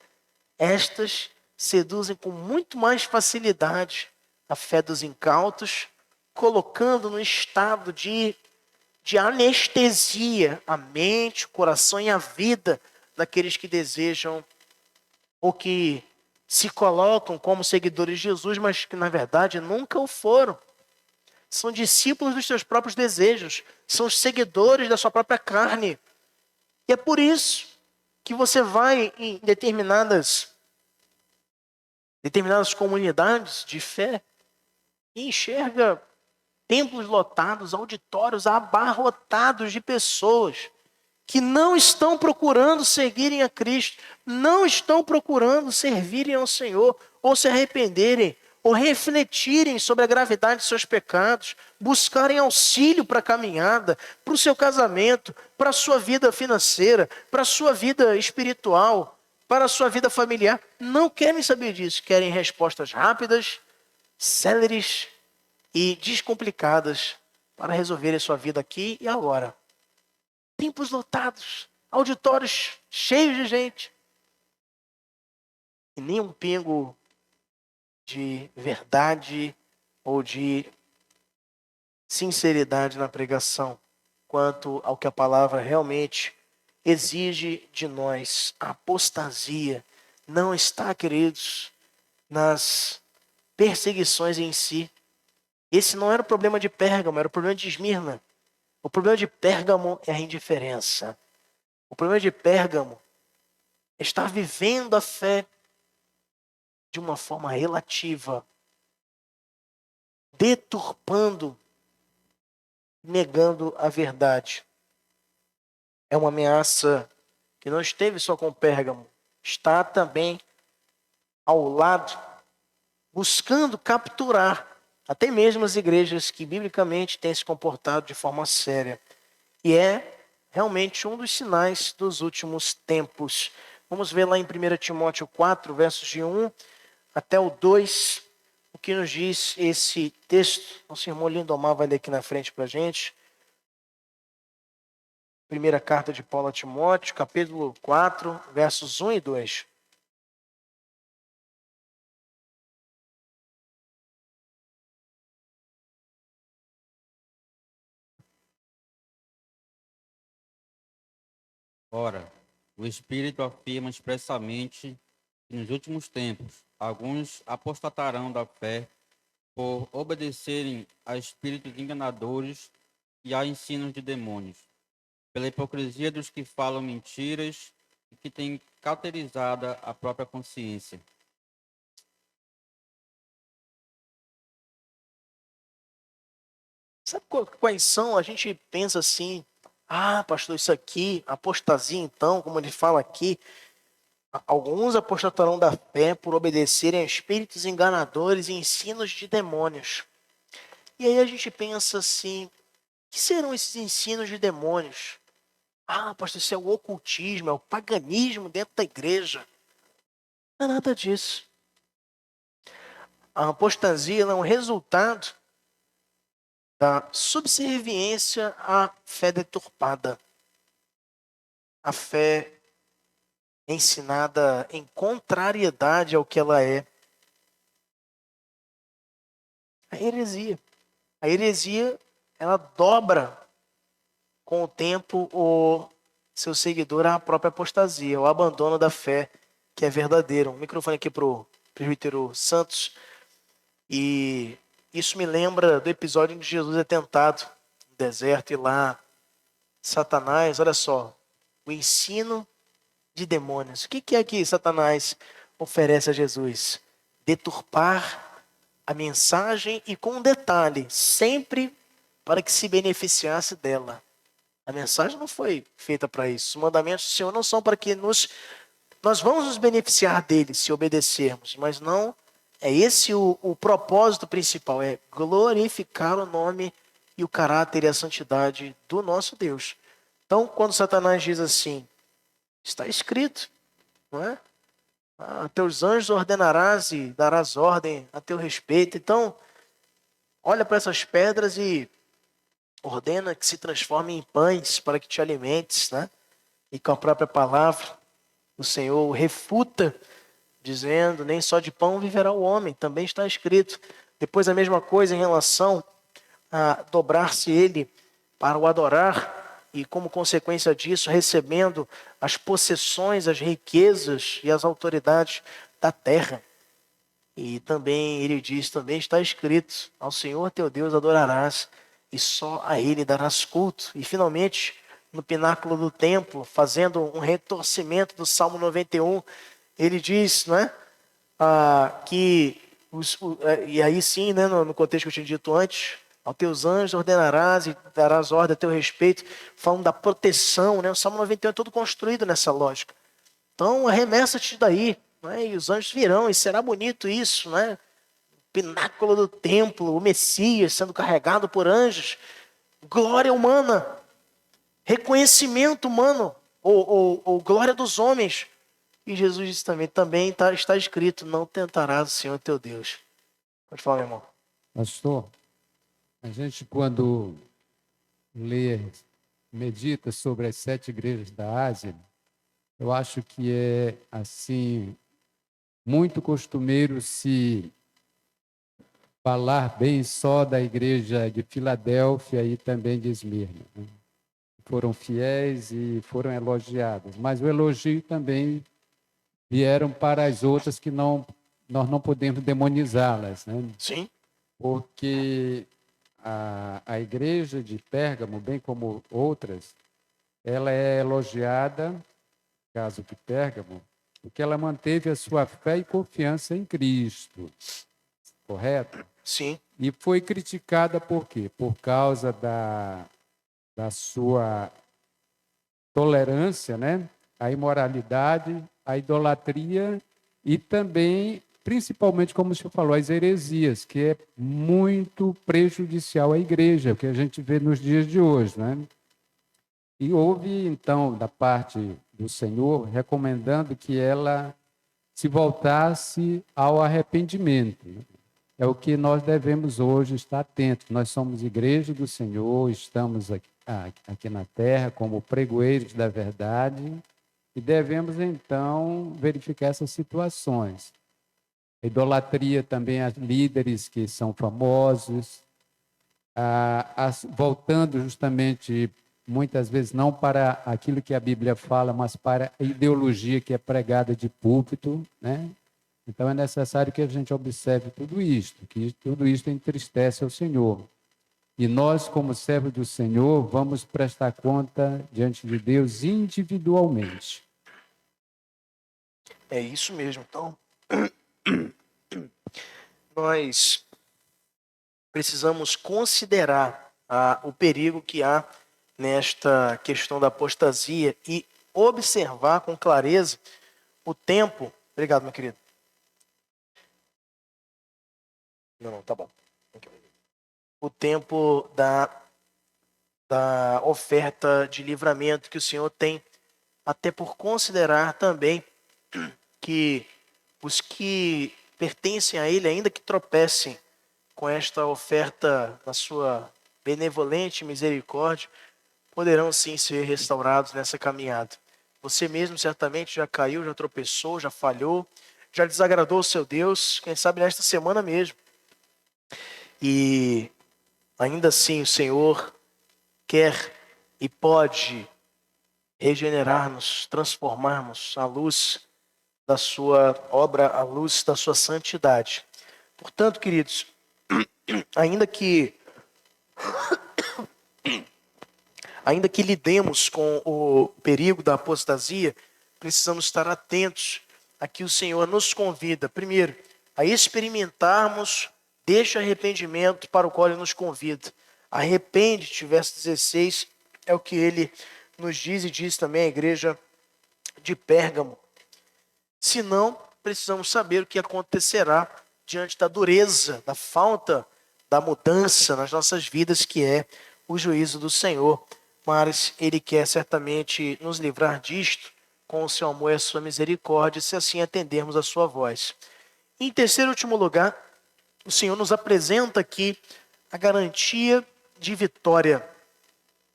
S1: Estas seduzem com muito mais facilidade a fé dos incautos, colocando no estado de anestesia a mente, o coração e a vida daqueles que desejam ou que se colocam como seguidores de Jesus, mas que na verdade nunca o foram. São discípulos dos seus próprios desejos, são os seguidores da sua própria carne. E é por isso que você vai em determinadas comunidades de fé e enxerga templos lotados, auditórios abarrotados de pessoas que não estão procurando seguirem a Cristo, não estão procurando servirem ao Senhor, ou se arrependerem, ou refletirem sobre a gravidade de seus pecados, buscarem auxílio para a caminhada, para o seu casamento, para a sua vida financeira, para a sua vida espiritual, para a sua vida familiar. Não querem saber disso, querem respostas rápidas, céleres e descomplicadas para resolver a sua vida aqui e agora. Templos lotados, auditórios cheios de gente. E nem um pingo de verdade ou de sinceridade na pregação quanto ao que a palavra realmente exige de nós. A apostasia não está, queridos, nas perseguições em si. Esse não era o problema de Pérgamo, era o problema de Esmirna. O problema de Pérgamo é a indiferença. O problema de Pérgamo é estar vivendo a fé de uma forma relativa, deturpando, negando a verdade. É uma ameaça que não esteve só com Pérgamo, está também ao lado, buscando capturar até mesmo as igrejas que biblicamente têm se comportado de forma séria. E é realmente um dos sinais dos últimos tempos. Vamos ver lá em 1 Timóteo 4, versos de 1 até o 2, o que nos diz esse texto. Nosso irmão Lindomar vai ler aqui na frente para a gente. Primeira carta de Paulo a Timóteo, capítulo 4, versos 1 e 2.
S3: Ora, o Espírito afirma expressamente que nos últimos tempos alguns apostatarão da fé, por obedecerem a espíritos enganadores e a ensinos de demônios, pela hipocrisia dos que falam mentiras e que têm cauterizada a própria consciência.
S1: Sabe quais são? A gente pensa assim, ah, pastor, isso aqui, apostasia então, como ele fala aqui, alguns apostatarão da fé por obedecerem a espíritos enganadores e ensinos de demônios. E aí a gente pensa assim, o que serão esses ensinos de demônios? Ah, pastor, isso é o ocultismo, é o paganismo dentro da igreja. Não é nada disso. A apostasia é um resultado da subserviência à fé deturpada. A fé ensinada em contrariedade ao que ela é. A heresia. A heresia, ela dobra com o tempo o seu seguidor à própria apostasia, o abandono da fé que é verdadeiro. Um microfone aqui para o presbítero Santos. E isso me lembra do episódio em que Jesus é tentado no deserto e lá Satanás, olha só, o ensino de demônios. O que é que Satanás oferece a Jesus? Deturpar a mensagem e com um detalhe, sempre para que se beneficiasse dela. A mensagem não foi feita para isso. Os mandamentos do Senhor não são para que nós vamos nos beneficiar deles se obedecermos, mas não é esse o propósito principal, é glorificar o nome e o caráter e a santidade do nosso Deus. Então, quando Satanás diz assim, está escrito, não é? A teus anjos ordenarás e darás ordem a teu respeito. Então, olha para essas pedras e ordena que se transformem em pães para que te alimentes, né? E com a própria palavra, o Senhor o refuta, dizendo, nem só de pão viverá o homem, também está escrito. Depois a mesma coisa em relação a dobrar-se ele para o adorar, e como consequência disso, recebendo as possessões, as riquezas e as autoridades da terra. E também ele diz, também está escrito, ao Senhor teu Deus adorarás, e só a ele darás culto. E finalmente, no pináculo do templo, fazendo um retorcimento do Salmo 91, ele diz, não é? E aí sim, né, no contexto que eu tinha dito antes, aos teus anjos ordenarás e darás ordem a teu respeito, falando da proteção, né? O Salmo 91 é todo construído nessa lógica. Então, arremessa-te daí, né? E os anjos virão, e será bonito isso, né? Pináculo do templo, o Messias sendo carregado por anjos, glória humana, reconhecimento humano, ou glória dos homens. E Jesus disse também está escrito, não tentarás o Senhor teu Deus. Pode falar, meu irmão.
S4: Pastor, a gente quando lê, medita sobre as 7 igrejas da Ásia, eu acho que é, assim, muito costumeiro se falar bem só da igreja de Filadélfia e também de Esmirna, né? Foram fiéis e foram elogiados, mas o elogio também vieram para as outras que nós não podemos demonizá-las, né?
S1: Sim.
S4: Porque a igreja de Pérgamo, bem como outras, ela é elogiada, no caso de Pérgamo, porque ela manteve a sua fé e confiança em Cristo, correto?
S1: Sim.
S4: E foi criticada por quê? Por causa da sua tolerância, né? A imoralidade, a idolatria e também, principalmente, como o senhor falou, as heresias, que é muito prejudicial à igreja, o que a gente vê nos dias de hoje, né? E houve, então, da parte do Senhor, recomendando que ela se voltasse ao arrependimento, né? É o que nós devemos hoje estar atentos. Nós somos igreja do Senhor, estamos aqui na terra como pregoeiros da verdade e devemos, então, verificar essas situações. A idolatria também a líderes que são famosos, voltando justamente, muitas vezes, não para aquilo que a Bíblia fala, mas para a ideologia que é pregada de púlpito, né? Então é necessário que a gente observe tudo isto, que tudo isto entristece ao Senhor. E nós, como servos do Senhor, vamos prestar conta diante de Deus individualmente.
S1: É isso mesmo. Então, nós precisamos considerar o perigo que há nesta questão da apostasia e observar com clareza o tempo. Obrigado, meu querido. Não, tá bom. O tempo da oferta de livramento que o Senhor tem, até por considerar também que os que pertencem a Ele, ainda que tropecem com esta oferta na sua benevolente misericórdia, poderão sim ser restaurados nessa caminhada. Você mesmo certamente já caiu, já tropeçou, já falhou, já desagradou o seu Deus, quem sabe nesta semana mesmo. E ainda assim o Senhor quer e pode regenerar-nos, transformar-nos à luz da sua obra, à luz da sua santidade. Portanto, queridos, ainda que lidemos com o perigo da apostasia, precisamos estar atentos a que o Senhor nos convida, primeiro, a experimentarmos deste arrependimento para o qual Ele nos convida. Arrepende-te, verso 16, é o que Ele nos diz e diz também à igreja de Pérgamo. Se não, precisamos saber o que acontecerá diante da dureza, da falta da mudança nas nossas vidas, que é o juízo do Senhor. Mas Ele quer certamente nos livrar disto com o seu amor e a sua misericórdia, se assim atendermos a sua voz. Em terceiro e último lugar, o Senhor nos apresenta aqui a garantia de vitória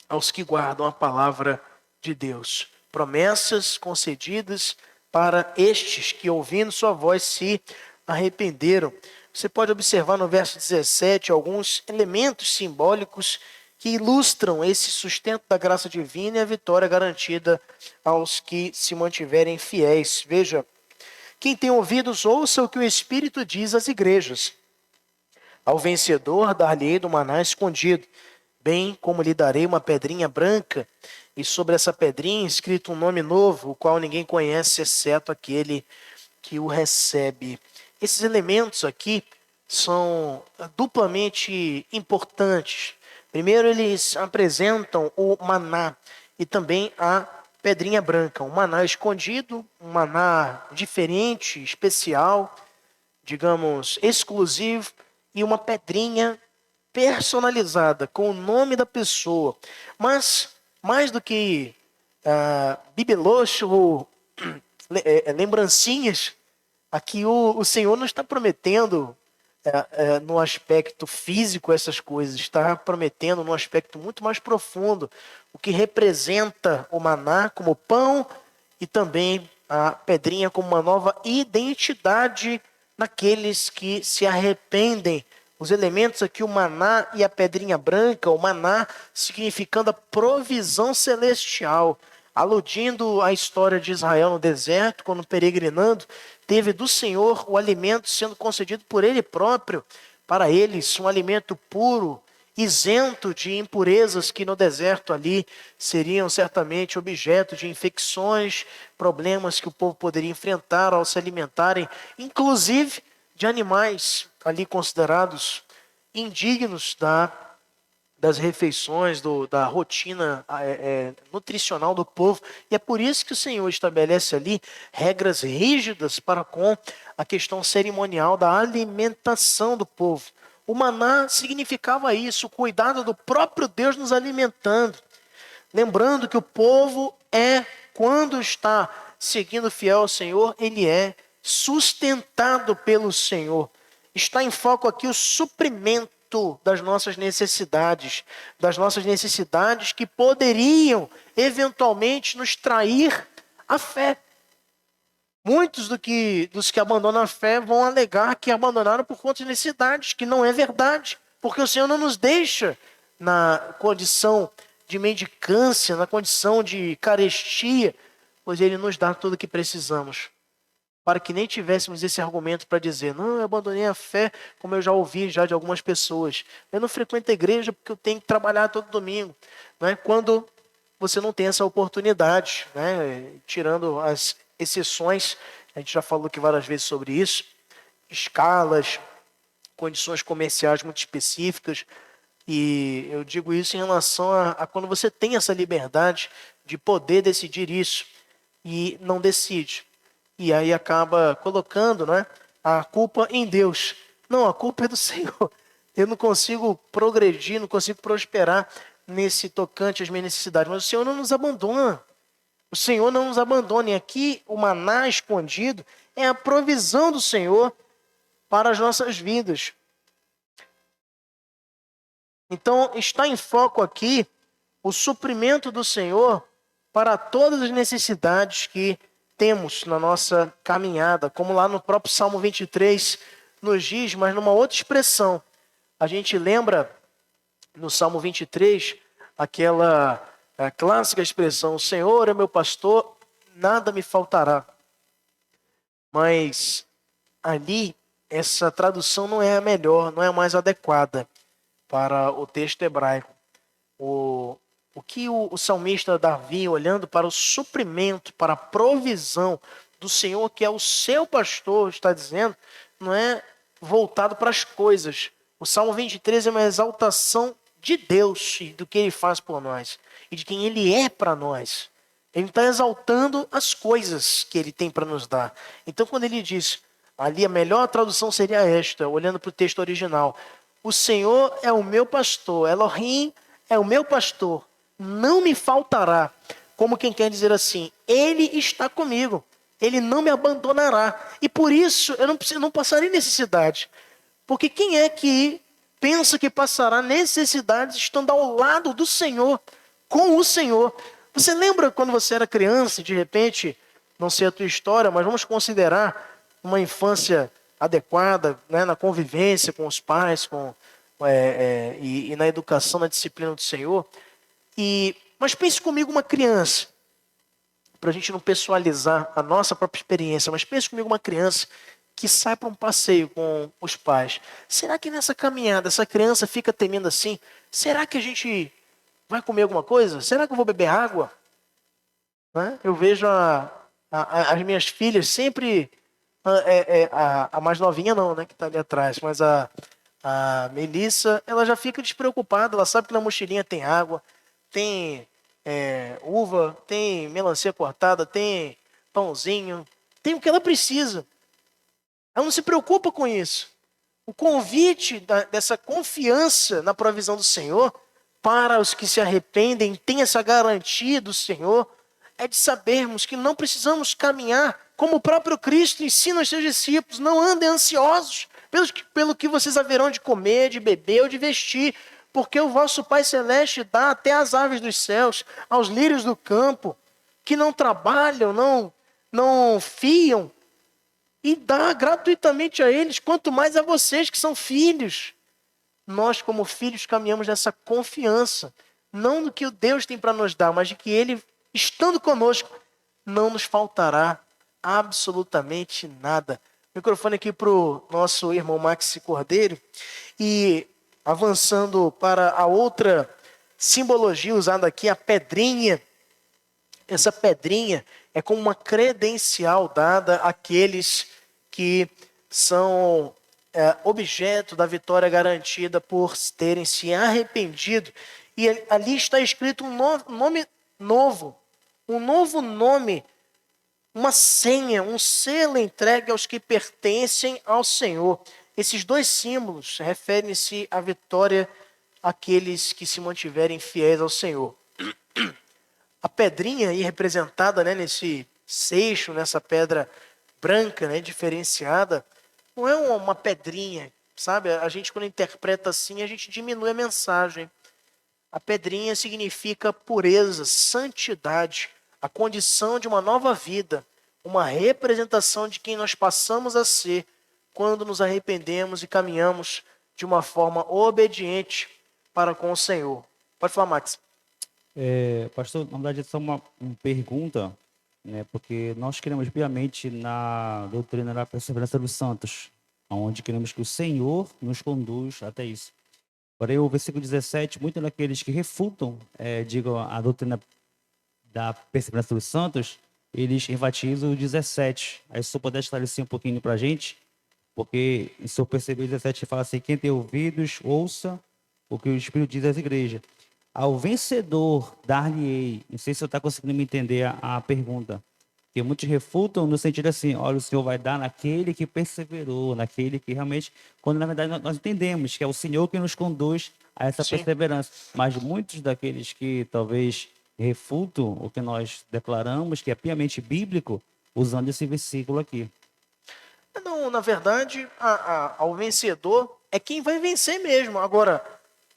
S1: aos que guardam a palavra de Deus. Promessas concedidas para estes que, ouvindo sua voz, se arrependeram. Você pode observar no verso 17 alguns elementos simbólicos que ilustram esse sustento da graça divina e a vitória garantida aos que se mantiverem fiéis. Veja, quem tem ouvidos, ouça o que o Espírito diz às igrejas. Ao vencedor dar-lhe-ei do maná escondido, bem como lhe darei uma pedrinha branca, e sobre essa pedrinha escrito um nome novo, o qual ninguém conhece, exceto aquele que o recebe. Esses elementos aqui são duplamente importantes. Primeiro, eles apresentam o maná e também a pedrinha branca. Um maná escondido, um maná diferente, especial, digamos, exclusivo, e uma pedrinha personalizada, com o nome da pessoa. Mas, mais do que bibelôs ou lembrancinhas, aqui o Senhor não está prometendo no aspecto físico essas coisas, está prometendo no aspecto muito mais profundo, o que representa o maná como pão e também a pedrinha como uma nova identidade naqueles que se arrependem. Os elementos aqui, o maná e a pedrinha branca, o maná significando a provisão celestial, aludindo à história de Israel no deserto, quando peregrinando, teve do Senhor o alimento sendo concedido por Ele próprio, para eles, um alimento puro, isento de impurezas que no deserto ali seriam certamente objeto de infecções, problemas que o povo poderia enfrentar ao se alimentarem, inclusive de animais ali considerados indignos das refeições, da rotina nutricional do povo. E é por isso que o Senhor estabelece ali regras rígidas para com a questão cerimonial da alimentação do povo. O maná significava isso, o cuidado do próprio Deus nos alimentando. Lembrando que o povo quando está seguindo fiel ao Senhor, ele é sustentado pelo Senhor. Está em foco aqui o suprimento das nossas necessidades que poderiam eventualmente nos trair a fé. Muitos dos que abandonam a fé vão alegar que abandonaram por conta de necessidades, que não é verdade, porque o Senhor não nos deixa na condição de mendicância, na condição de carestia, pois Ele nos dá tudo o que precisamos. para que nem tivéssemos esse argumento para dizer, não, eu abandonei a fé, como eu já ouvi já de algumas pessoas. Eu não frequento a igreja porque eu tenho que trabalhar todo domingo. Não é? Quando você não tem essa oportunidade, né? Tirando as exceções, a gente já falou aqui várias vezes sobre isso, escalas, condições comerciais muito específicas, e eu digo isso em relação a quando você tem essa liberdade de poder decidir isso e não decide. E aí acaba colocando, né, a culpa em Deus. Não, a culpa é do Senhor. Eu não consigo progredir, não consigo prosperar nesse tocante às minhas necessidades. Mas o Senhor não nos abandona. O Senhor não nos abandona. E aqui o maná escondido é a provisão do Senhor para as nossas vidas. Então está em foco aqui o suprimento do Senhor para todas as necessidades que temos na nossa caminhada, como lá no próprio Salmo 23 nos diz, mas numa outra expressão. A gente lembra no Salmo 23 aquela clássica expressão, o Senhor é meu pastor, nada me faltará. Mas ali essa tradução não é a melhor, não é a mais adequada para o texto hebraico. O que o salmista Davi, olhando para o suprimento, para a provisão do Senhor, que é o seu pastor, está dizendo, não é voltado para as coisas. O Salmo 23 é uma exaltação de Deus e do que Ele faz por nós e de quem Ele é para nós. Ele está exaltando as coisas que Ele tem para nos dar. Então, quando Ele diz, ali a melhor tradução seria esta, olhando para o texto original, o Senhor é o meu pastor, Elohim é o meu pastor, não me faltará. Como quem quer dizer assim, Ele está comigo, Ele não me abandonará. E por isso eu não passarei necessidade. Porque quem é que pensa que passará necessidades estando ao lado do Senhor, com o Senhor? Você lembra quando você era criança e de repente, não sei a tua história, mas vamos considerar uma infância adequada, né, na convivência com os pais, e na educação, na disciplina do Senhor. Mas pense comigo uma criança, para a gente não pessoalizar a nossa própria experiência, mas pense comigo uma criança que sai para um passeio com os pais. Será que nessa caminhada essa criança fica temendo assim? Será que a gente vai comer alguma coisa? Será que eu vou beber água? Né? Eu vejo as minhas filhas sempre... a mais novinha não, né, que está ali atrás, mas a Melissa, ela já fica despreocupada, ela sabe que na mochilinha tem água, tem uva, tem melancia cortada, tem pãozinho, tem o que ela precisa. Ela não se preocupa com isso. O convite dessa confiança na provisão do Senhor para os que se arrependem, tem essa garantia do Senhor, é de sabermos que não precisamos caminhar como o próprio Cristo ensina aos seus discípulos. Não andem ansiosos pelo que vocês haverão de comer, de beber ou de vestir, porque o vosso Pai Celeste dá até as aves dos céus, aos lírios do campo, que não trabalham, não fiam, e dá gratuitamente a eles, quanto mais a vocês que são filhos. Nós, como filhos, caminhamos nessa confiança, não no que o Deus tem para nos dar, mas de que Ele, estando conosco, não nos faltará absolutamente nada. Microfone aqui para o nosso irmão Maxi Cordeiro. E avançando para a outra simbologia usada aqui, a pedrinha. Essa pedrinha é como uma credencial dada àqueles que são objeto da vitória garantida por terem se arrependido. E ali está escrito um nome novo, um novo nome, uma senha, um selo entregue aos que pertencem ao Senhor. Esses dois símbolos referem-se à vitória àqueles que se mantiverem fiéis ao Senhor. A pedrinha aí representada, né, nesse seixo, nessa pedra branca, né, diferenciada, não é uma pedrinha, sabe? A gente, quando interpreta assim, a gente diminui a mensagem. A pedrinha significa pureza, santidade, a condição de uma nova vida, uma representação de quem nós passamos a ser quando nos arrependemos e caminhamos de uma forma obediente para com o Senhor. Pode falar, Max.
S3: Pastor, na verdade, é só uma pergunta.
S5: né? Porque nós cremos piamente na doutrina da perseverança dos santos, onde queremos que o Senhor nos conduz até isso. Porém, o versículo 17, muitos daqueles que refutam, digam, a doutrina da perseverança dos santos, eles enfatizam o 17. Aí, se o senhor puder esclarecer um pouquinho para a gente, porque, se eu perceber, o 17 fala assim: quem tem ouvidos, ouça o que o Espírito diz às igrejas. Ao vencedor dar-lhe-ei. Não sei se você está conseguindo me entender a pergunta. Porque muitos refutam no sentido assim: olha, o Senhor vai dar naquele que perseverou, naquele que realmente. Quando na verdade nós entendemos que é o Senhor que nos conduz a essa
S1: Sim.
S5: perseverança. Mas muitos daqueles que talvez refutam o que nós declaramos, que é piamente bíblico, usando esse versículo aqui.
S1: Não, na verdade, ao vencedor é quem vai vencer mesmo. Agora,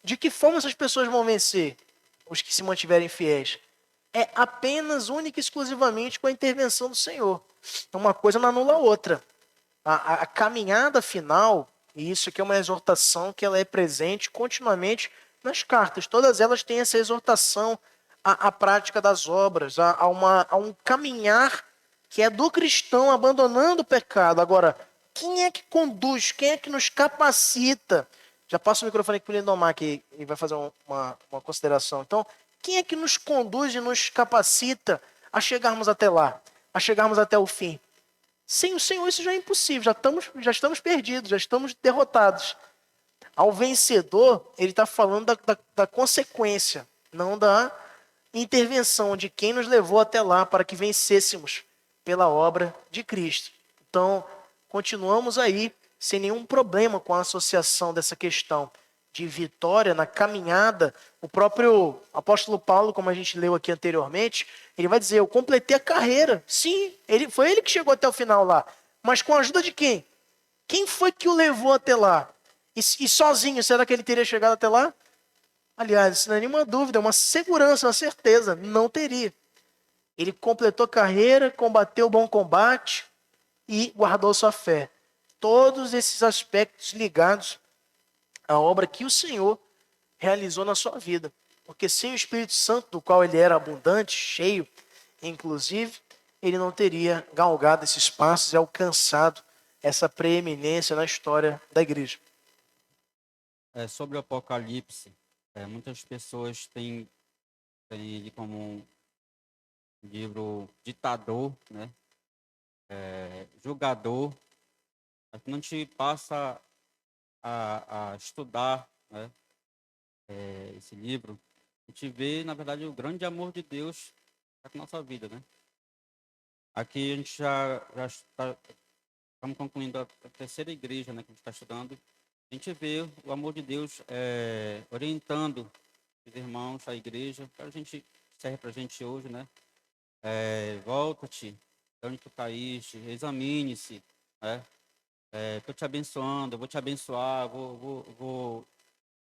S1: de que forma essas pessoas vão vencer? Os que se mantiverem fiéis. É apenas, única e exclusivamente com a intervenção do Senhor. Uma coisa não anula a outra. A caminhada final, e isso aqui é uma exortação que ela é presente continuamente nas cartas. Todas elas têm essa exortação à prática das obras, a um caminhar que é do cristão abandonando o pecado. Agora, quem é que conduz? Quem é que nos capacita? Já passo o microfone aqui para o Lindomar, que ele vai fazer uma consideração. Então, quem é que nos conduz e nos capacita a chegarmos até lá? A chegarmos até o fim? Sem o Senhor isso já é impossível, já estamos perdidos, já estamos derrotados. Ao vencedor, ele está falando da consequência, não da intervenção de quem nos levou até lá para que vencêssemos pela obra de Cristo. Então, continuamos aí sem nenhum problema com a associação dessa questão de vitória na caminhada. O próprio apóstolo Paulo, como a gente leu aqui anteriormente, ele vai dizer: eu completei a carreira. Sim, foi ele que chegou até o final lá. Mas com a ajuda de quem? Quem foi que o levou até lá? E sozinho, será que ele teria chegado até lá? Aliás, isso não é nenhuma dúvida, é uma segurança, uma certeza. Não teria. Ele completou a carreira, combateu o bom combate e guardou sua fé. Todos esses aspectos ligados à obra que o Senhor realizou na sua vida. Porque sem o Espírito Santo, do qual ele era abundante, cheio, inclusive, ele não teria galgado esses passos e alcançado essa preeminência na história da igreja.
S3: Sobre o Apocalipse, muitas pessoas têm ele como um livro ditador, né? Julgador. Mas quando a gente passa a estudar, né, esse livro, a gente vê, na verdade, o grande amor de Deus na nossa vida, né? Aqui a gente já estamos concluindo a terceira igreja, né, que a gente está estudando. A gente vê o amor de Deus orientando os irmãos, a igreja, que a gente serve para a gente hoje, né? Volta-te, de onde tu caíste, examine-se, né? Estou te abençoando, eu vou te abençoar, vou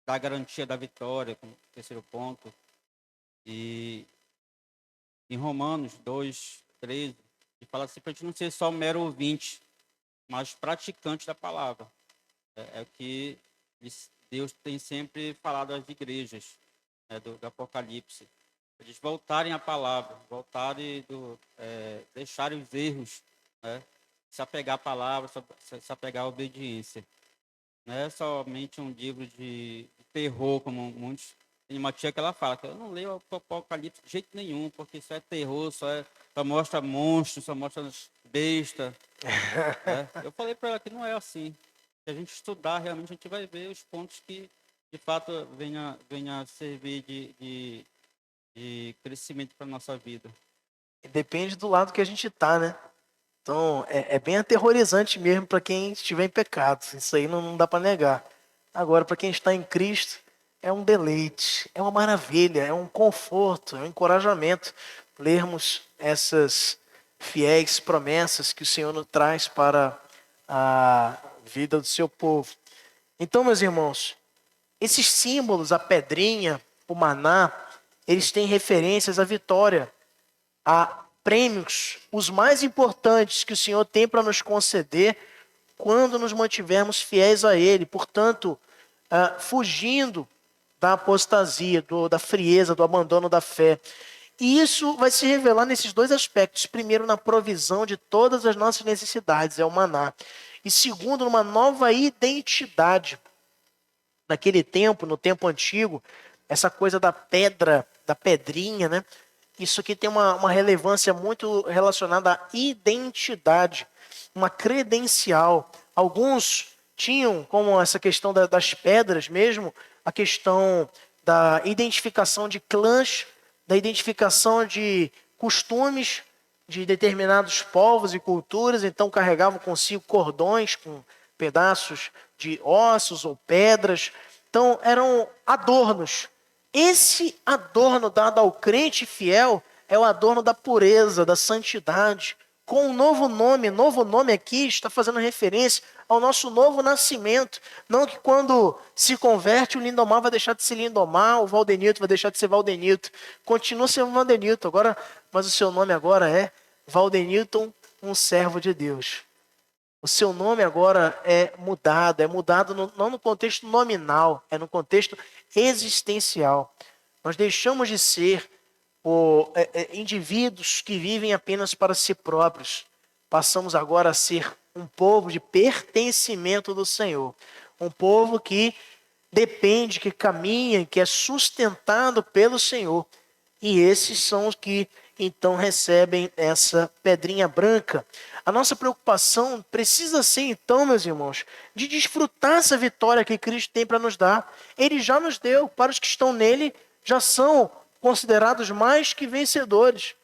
S3: dar a garantia da vitória, como terceiro ponto. E em Romanos 2:13, ele fala assim, para a gente não ser só um mero ouvinte, mas praticante da palavra. É o que Deus tem sempre falado às igrejas, né, do Apocalipse. Eles voltarem à palavra, deixarem os erros, né, se apegar à palavra, se apegar à obediência. Não é somente um livro de terror, como muitos. Tem uma tia que ela fala que eu não leio o Apocalipse de jeito nenhum, porque isso é terror, só mostra monstros, só mostra besta. Né? Eu falei para ela que não é assim. Se a gente estudar, realmente a gente vai ver os pontos que, de fato, venha servir de crescimento para a nossa vida.
S1: Depende do lado que a gente está, né? Então, é bem aterrorizante mesmo para quem estiver em pecado. Isso aí não dá para negar. Agora, para quem está em Cristo, é um deleite, é uma maravilha, é um conforto, é um encorajamento lermos essas fiéis promessas que o Senhor nos traz para a vida do seu povo. Então, meus irmãos, esses símbolos, a pedrinha, o maná, eles têm referências à vitória, a prêmios, os mais importantes que o Senhor tem para nos conceder quando nos mantivermos fiéis a Ele. Portanto, fugindo da apostasia, da frieza, do abandono da fé. E isso vai se revelar nesses dois aspectos. Primeiro, na provisão de todas as nossas necessidades, é o maná. E segundo, numa nova identidade. Naquele tempo, no tempo antigo, essa coisa da pedra, da pedrinha, né? Isso aqui tem uma relevância muito relacionada à identidade, uma credencial. Alguns tinham, como essa questão das pedras mesmo, a questão da identificação de clãs, da identificação de costumes de determinados povos e culturas, então carregavam consigo cordões com pedaços de ossos ou pedras. Então eram adornos. Esse adorno dado ao crente fiel é o adorno da pureza, da santidade, com um novo nome aqui está fazendo referência ao nosso novo nascimento. Não que quando se converte o Lindomar vai deixar de ser Lindomar, o Valdenito vai deixar de ser Valdenito. Continua sendo Valdenito, agora, mas o seu nome agora é Valdenilton, um servo de Deus. O seu nome agora é mudado não no contexto nominal, é no contexto existencial. Nós deixamos de ser indivíduos que vivem apenas para si próprios. Passamos agora a ser um povo de pertencimento do Senhor. Um povo que depende, que caminha, que é sustentado pelo Senhor. E esses são os que então recebem essa pedrinha branca. A nossa preocupação precisa ser então, meus irmãos, de desfrutar essa vitória que Cristo tem para nos dar. Ele já nos deu, para os que estão nele, já são considerados mais que vencedores.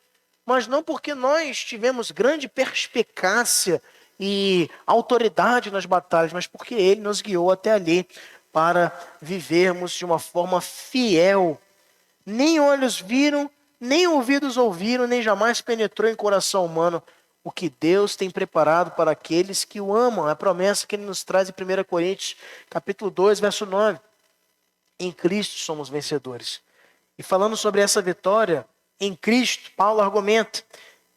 S1: Mas não porque nós tivemos grande perspicácia e autoridade nas batalhas, mas porque ele nos guiou até ali para vivermos de uma forma fiel. Nem olhos viram, nem ouvidos ouviram, nem jamais penetrou em coração humano o que Deus tem preparado para aqueles que o amam. A promessa que ele nos traz em 1 Coríntios, capítulo 2, verso 9. Em Cristo somos vencedores. E falando sobre essa vitória, em Cristo, Paulo argumenta: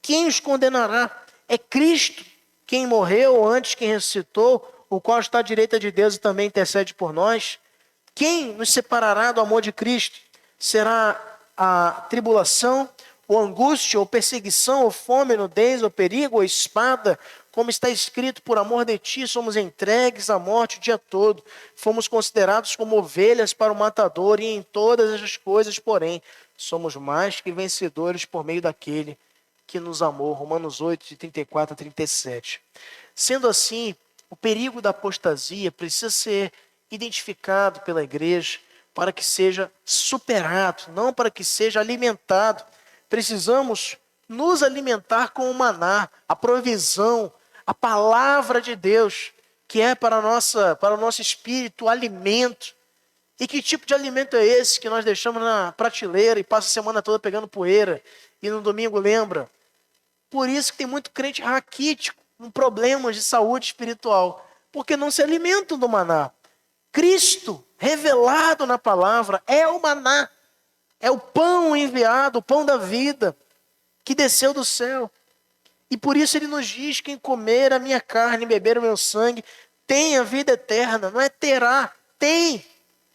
S1: quem os condenará? É Cristo quem morreu, antes quem ressuscitou, o qual está à direita de Deus e também intercede por nós. Quem nos separará do amor de Cristo? Será a tribulação, ou angústia, ou perseguição, ou fome, nudez, ou perigo, ou espada? Como está escrito, por amor de ti somos entregues à morte o dia todo. Fomos considerados como ovelhas para o matador, e em todas as coisas, porém, somos mais que vencedores por meio daquele que nos amou. Romanos 8, de 34 a 37. Sendo assim, o perigo da apostasia precisa ser identificado pela igreja para que seja superado, não para que seja alimentado. Precisamos nos alimentar com o maná, a provisão, a palavra de Deus, que é para o nosso espírito alimento. E que tipo de alimento é esse que nós deixamos na prateleira e passa a semana toda pegando poeira e no domingo lembra? Por isso que tem muito crente raquítico, com problemas de saúde espiritual, porque não se alimentam do maná. Cristo, revelado na palavra, é o maná, é o pão enviado, o pão da vida, que desceu do céu. E por isso ele nos diz: quem comer a minha carne e beber o meu sangue tem a vida eterna. Não é terá, tem.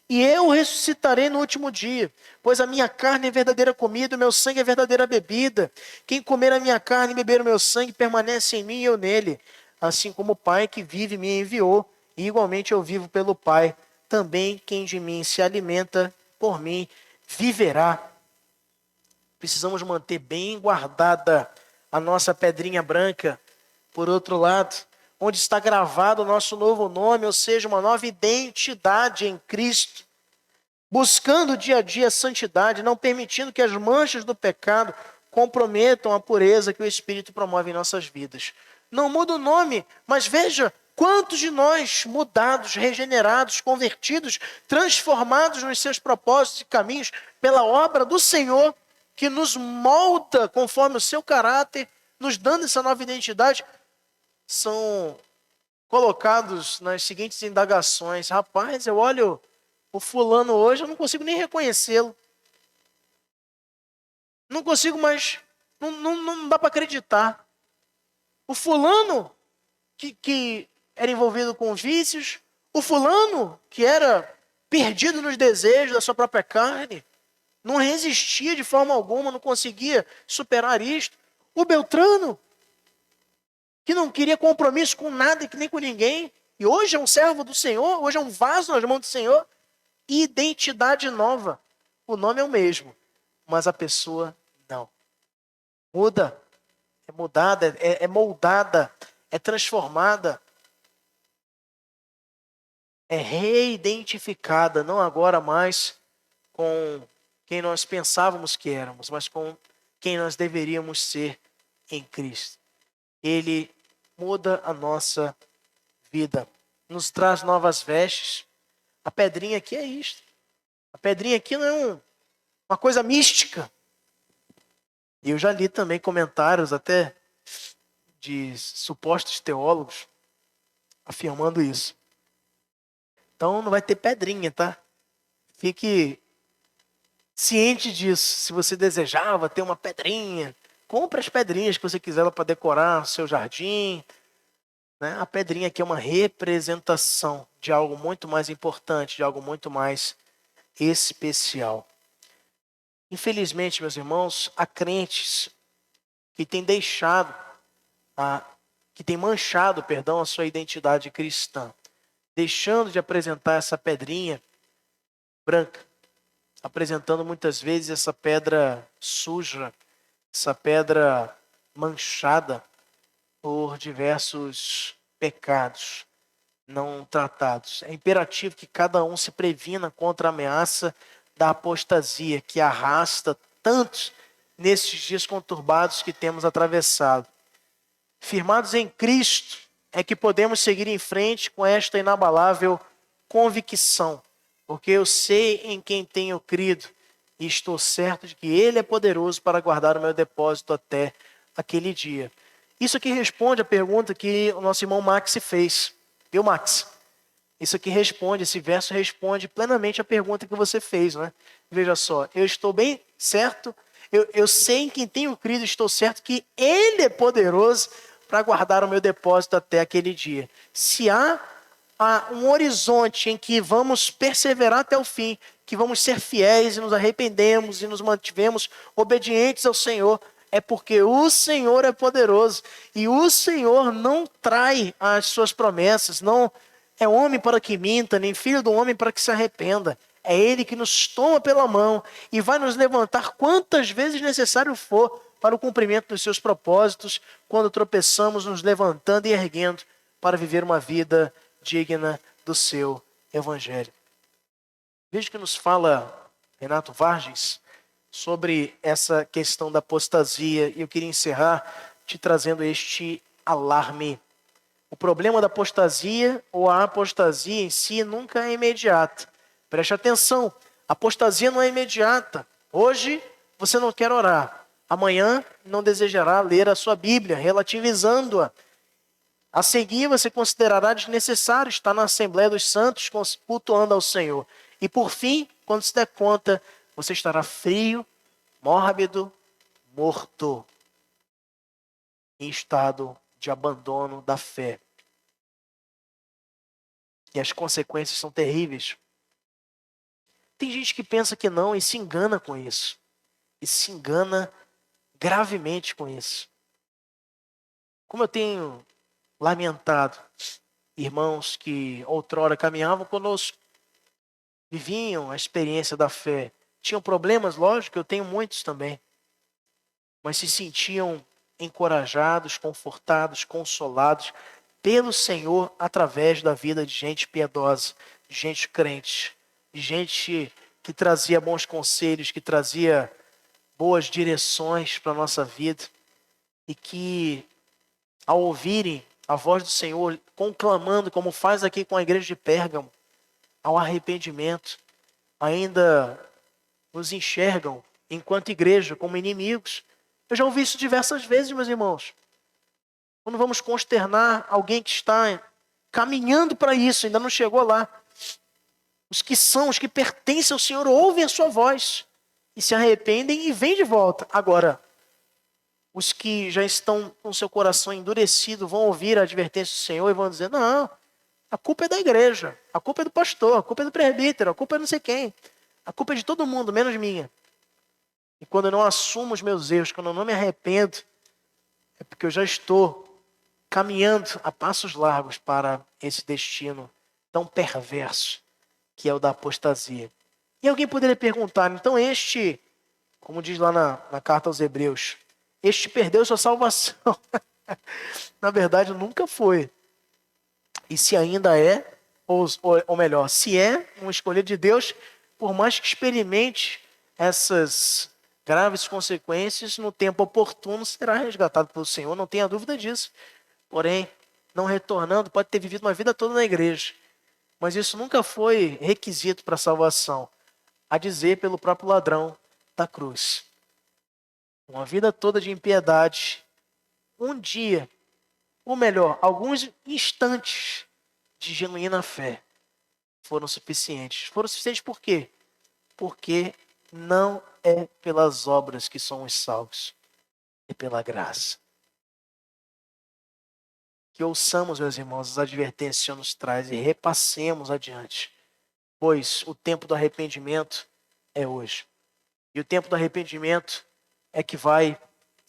S1: E eu ressuscitarei no último dia, pois a minha carne é verdadeira comida, o meu sangue é verdadeira bebida. Quem comer a minha carne e beber o meu sangue permanece em mim e eu nele. Assim como o Pai que vive me enviou, e igualmente eu vivo pelo Pai. Também quem de mim se alimenta por mim viverá. Precisamos manter bem guardada a nossa pedrinha branca. Por outro lado, onde está gravado o nosso novo nome, ou seja, uma nova identidade em Cristo. Buscando dia a dia a santidade, não permitindo que as manchas do pecado comprometam a pureza que o Espírito promove em nossas vidas. Não muda o nome, mas veja quantos de nós mudados, regenerados, convertidos, transformados nos seus propósitos e caminhos pela obra do Senhor, que nos molda conforme o seu caráter, nos dando essa nova identidade, são colocados nas seguintes indagações. Rapaz, eu olho o fulano hoje, eu não consigo nem reconhecê-lo. Não consigo mais, não dá para acreditar. O fulano que era envolvido com vícios, o fulano que era perdido nos desejos da sua própria carne, não resistia de forma alguma, não conseguia superar isto. O Beltrano, que não queria compromisso com nada, nem com ninguém, e hoje é um servo do Senhor, hoje é um vaso nas mãos do Senhor, identidade nova. O nome é o mesmo, mas a pessoa não. Muda, é mudada, é moldada, é transformada, é reidentificada, não agora mais com quem nós pensávamos que éramos, mas com quem nós deveríamos ser em Cristo. Ele muda a nossa vida, nos traz novas vestes. A pedrinha aqui é isto. A pedrinha aqui não é uma coisa mística. E eu já li também comentários até de supostos teólogos afirmando isso. Então não vai ter pedrinha, tá? Fique ciente disso. Se você desejava ter uma pedrinha, compre as pedrinhas que você quiser para decorar o seu jardim. Né? A pedrinha aqui é uma representação de algo muito mais importante, de algo muito mais especial. Infelizmente, meus irmãos, há crentes que têm manchado, a sua identidade cristã, deixando de apresentar essa pedrinha branca, apresentando muitas vezes essa pedra suja, essa pedra manchada por diversos pecados não tratados. É imperativo que cada um se previna contra a ameaça da apostasia que arrasta tantos nesses dias conturbados que temos atravessado. Firmados em Cristo é que podemos seguir em frente com esta inabalável convicção, porque eu sei em quem tenho crido e estou certo de que Ele é poderoso para guardar o meu depósito até aquele dia. Isso aqui responde a pergunta que o nosso irmão Max fez. Viu, Max? Isso aqui responde, esse verso responde plenamente a pergunta que você fez, né? Veja só, eu estou bem certo, eu sei em quem tenho crido, estou certo que Ele é poderoso para guardar o meu depósito até aquele dia. Se há um horizonte em que vamos perseverar até o fim, que vamos ser fiéis e nos arrependemos e nos mantivemos obedientes ao Senhor, é porque o Senhor é poderoso e o Senhor não trai as suas promessas, não é homem para que minta, nem filho do homem para que se arrependa. É Ele que nos toma pela mão e vai nos levantar quantas vezes necessário for para o cumprimento dos seus propósitos, quando tropeçamos, nos levantando e erguendo para viver uma vida digna do seu Evangelho. Veja que nos fala Renato Vargens sobre essa questão da apostasia, e eu queria encerrar te trazendo este alarme. O problema da apostasia, ou a apostasia em si, nunca é imediata. Preste atenção, a apostasia não é imediata. Hoje você não quer orar, amanhã não desejará ler a sua Bíblia, relativizando-a. A seguir você considerará desnecessário estar na Assembleia dos Santos, cultuando ao Senhor. E por fim, quando se der conta, você estará frio, mórbido, morto, em estado de abandono da fé. E as consequências são terríveis. Tem gente que pensa que não e se engana com isso. E se engana gravemente com isso. Como eu tenho lamentado irmãos que outrora caminhavam conosco, viviam a experiência da fé, tinham problemas, lógico, eu tenho muitos também, mas se sentiam encorajados, confortados, consolados pelo Senhor através da vida de gente piedosa, de gente crente, de gente que trazia bons conselhos, que trazia boas direções para a nossa vida e que, ao ouvirem a voz do Senhor conclamando, como faz aqui com a igreja de Pérgamo, ao arrependimento, ainda nos enxergam enquanto igreja como inimigos. Eu já ouvi isso diversas vezes, meus irmãos. Quando vamos consternar alguém que está caminhando para isso, ainda não chegou lá, os que pertencem ao Senhor ouvem a sua voz e se arrependem e vêm de volta. Agora, os que já estão com seu coração endurecido vão ouvir a advertência do Senhor e vão dizer: não, a culpa é da igreja, a culpa é do pastor, a culpa é do presbítero, a culpa é não sei quem, a culpa é de todo mundo, menos minha. E quando eu não assumo os meus erros, quando eu não me arrependo, é porque eu já estou caminhando a passos largos para esse destino tão perverso que é o da apostasia. E alguém poderia perguntar, então este, como diz lá na carta aos Hebreus, este perdeu sua salvação. Na verdade, nunca foi. E se ainda é, ou melhor, se é uma escolha de Deus, por mais que experimente essas graves consequências, no tempo oportuno será resgatado pelo Senhor, não tenha dúvida disso. Porém, não retornando, pode ter vivido uma vida toda na igreja, mas isso nunca foi requisito para a salvação, a dizer pelo próprio ladrão da cruz. Uma vida toda de impiedade, um dia, ou melhor, alguns instantes de genuína fé foram suficientes. Foram suficientes por quê? Porque não é pelas obras que somos salvos, é pela graça. Que ouçamos, meus irmãos, as advertências que o Senhor nos traz e repassemos adiante, pois o tempo do arrependimento é hoje. E o tempo do arrependimento é que vai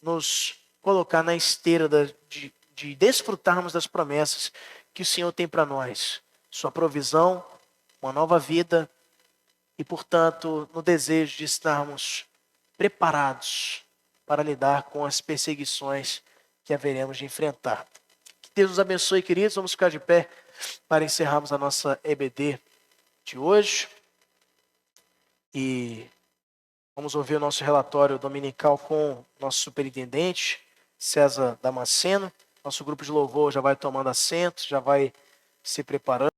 S1: nos colocar na esteira de desfrutarmos das promessas que o Senhor tem para nós. Sua provisão, uma nova vida e, portanto, no desejo de estarmos preparados para lidar com as perseguições que haveremos de enfrentar. Que Deus nos abençoe, queridos. Vamos ficar de pé para encerrarmos a nossa EBD de hoje. E vamos ouvir o nosso relatório dominical com nosso superintendente, César Damasceno. Nosso grupo de louvor já vai tomando assento, já vai se preparando.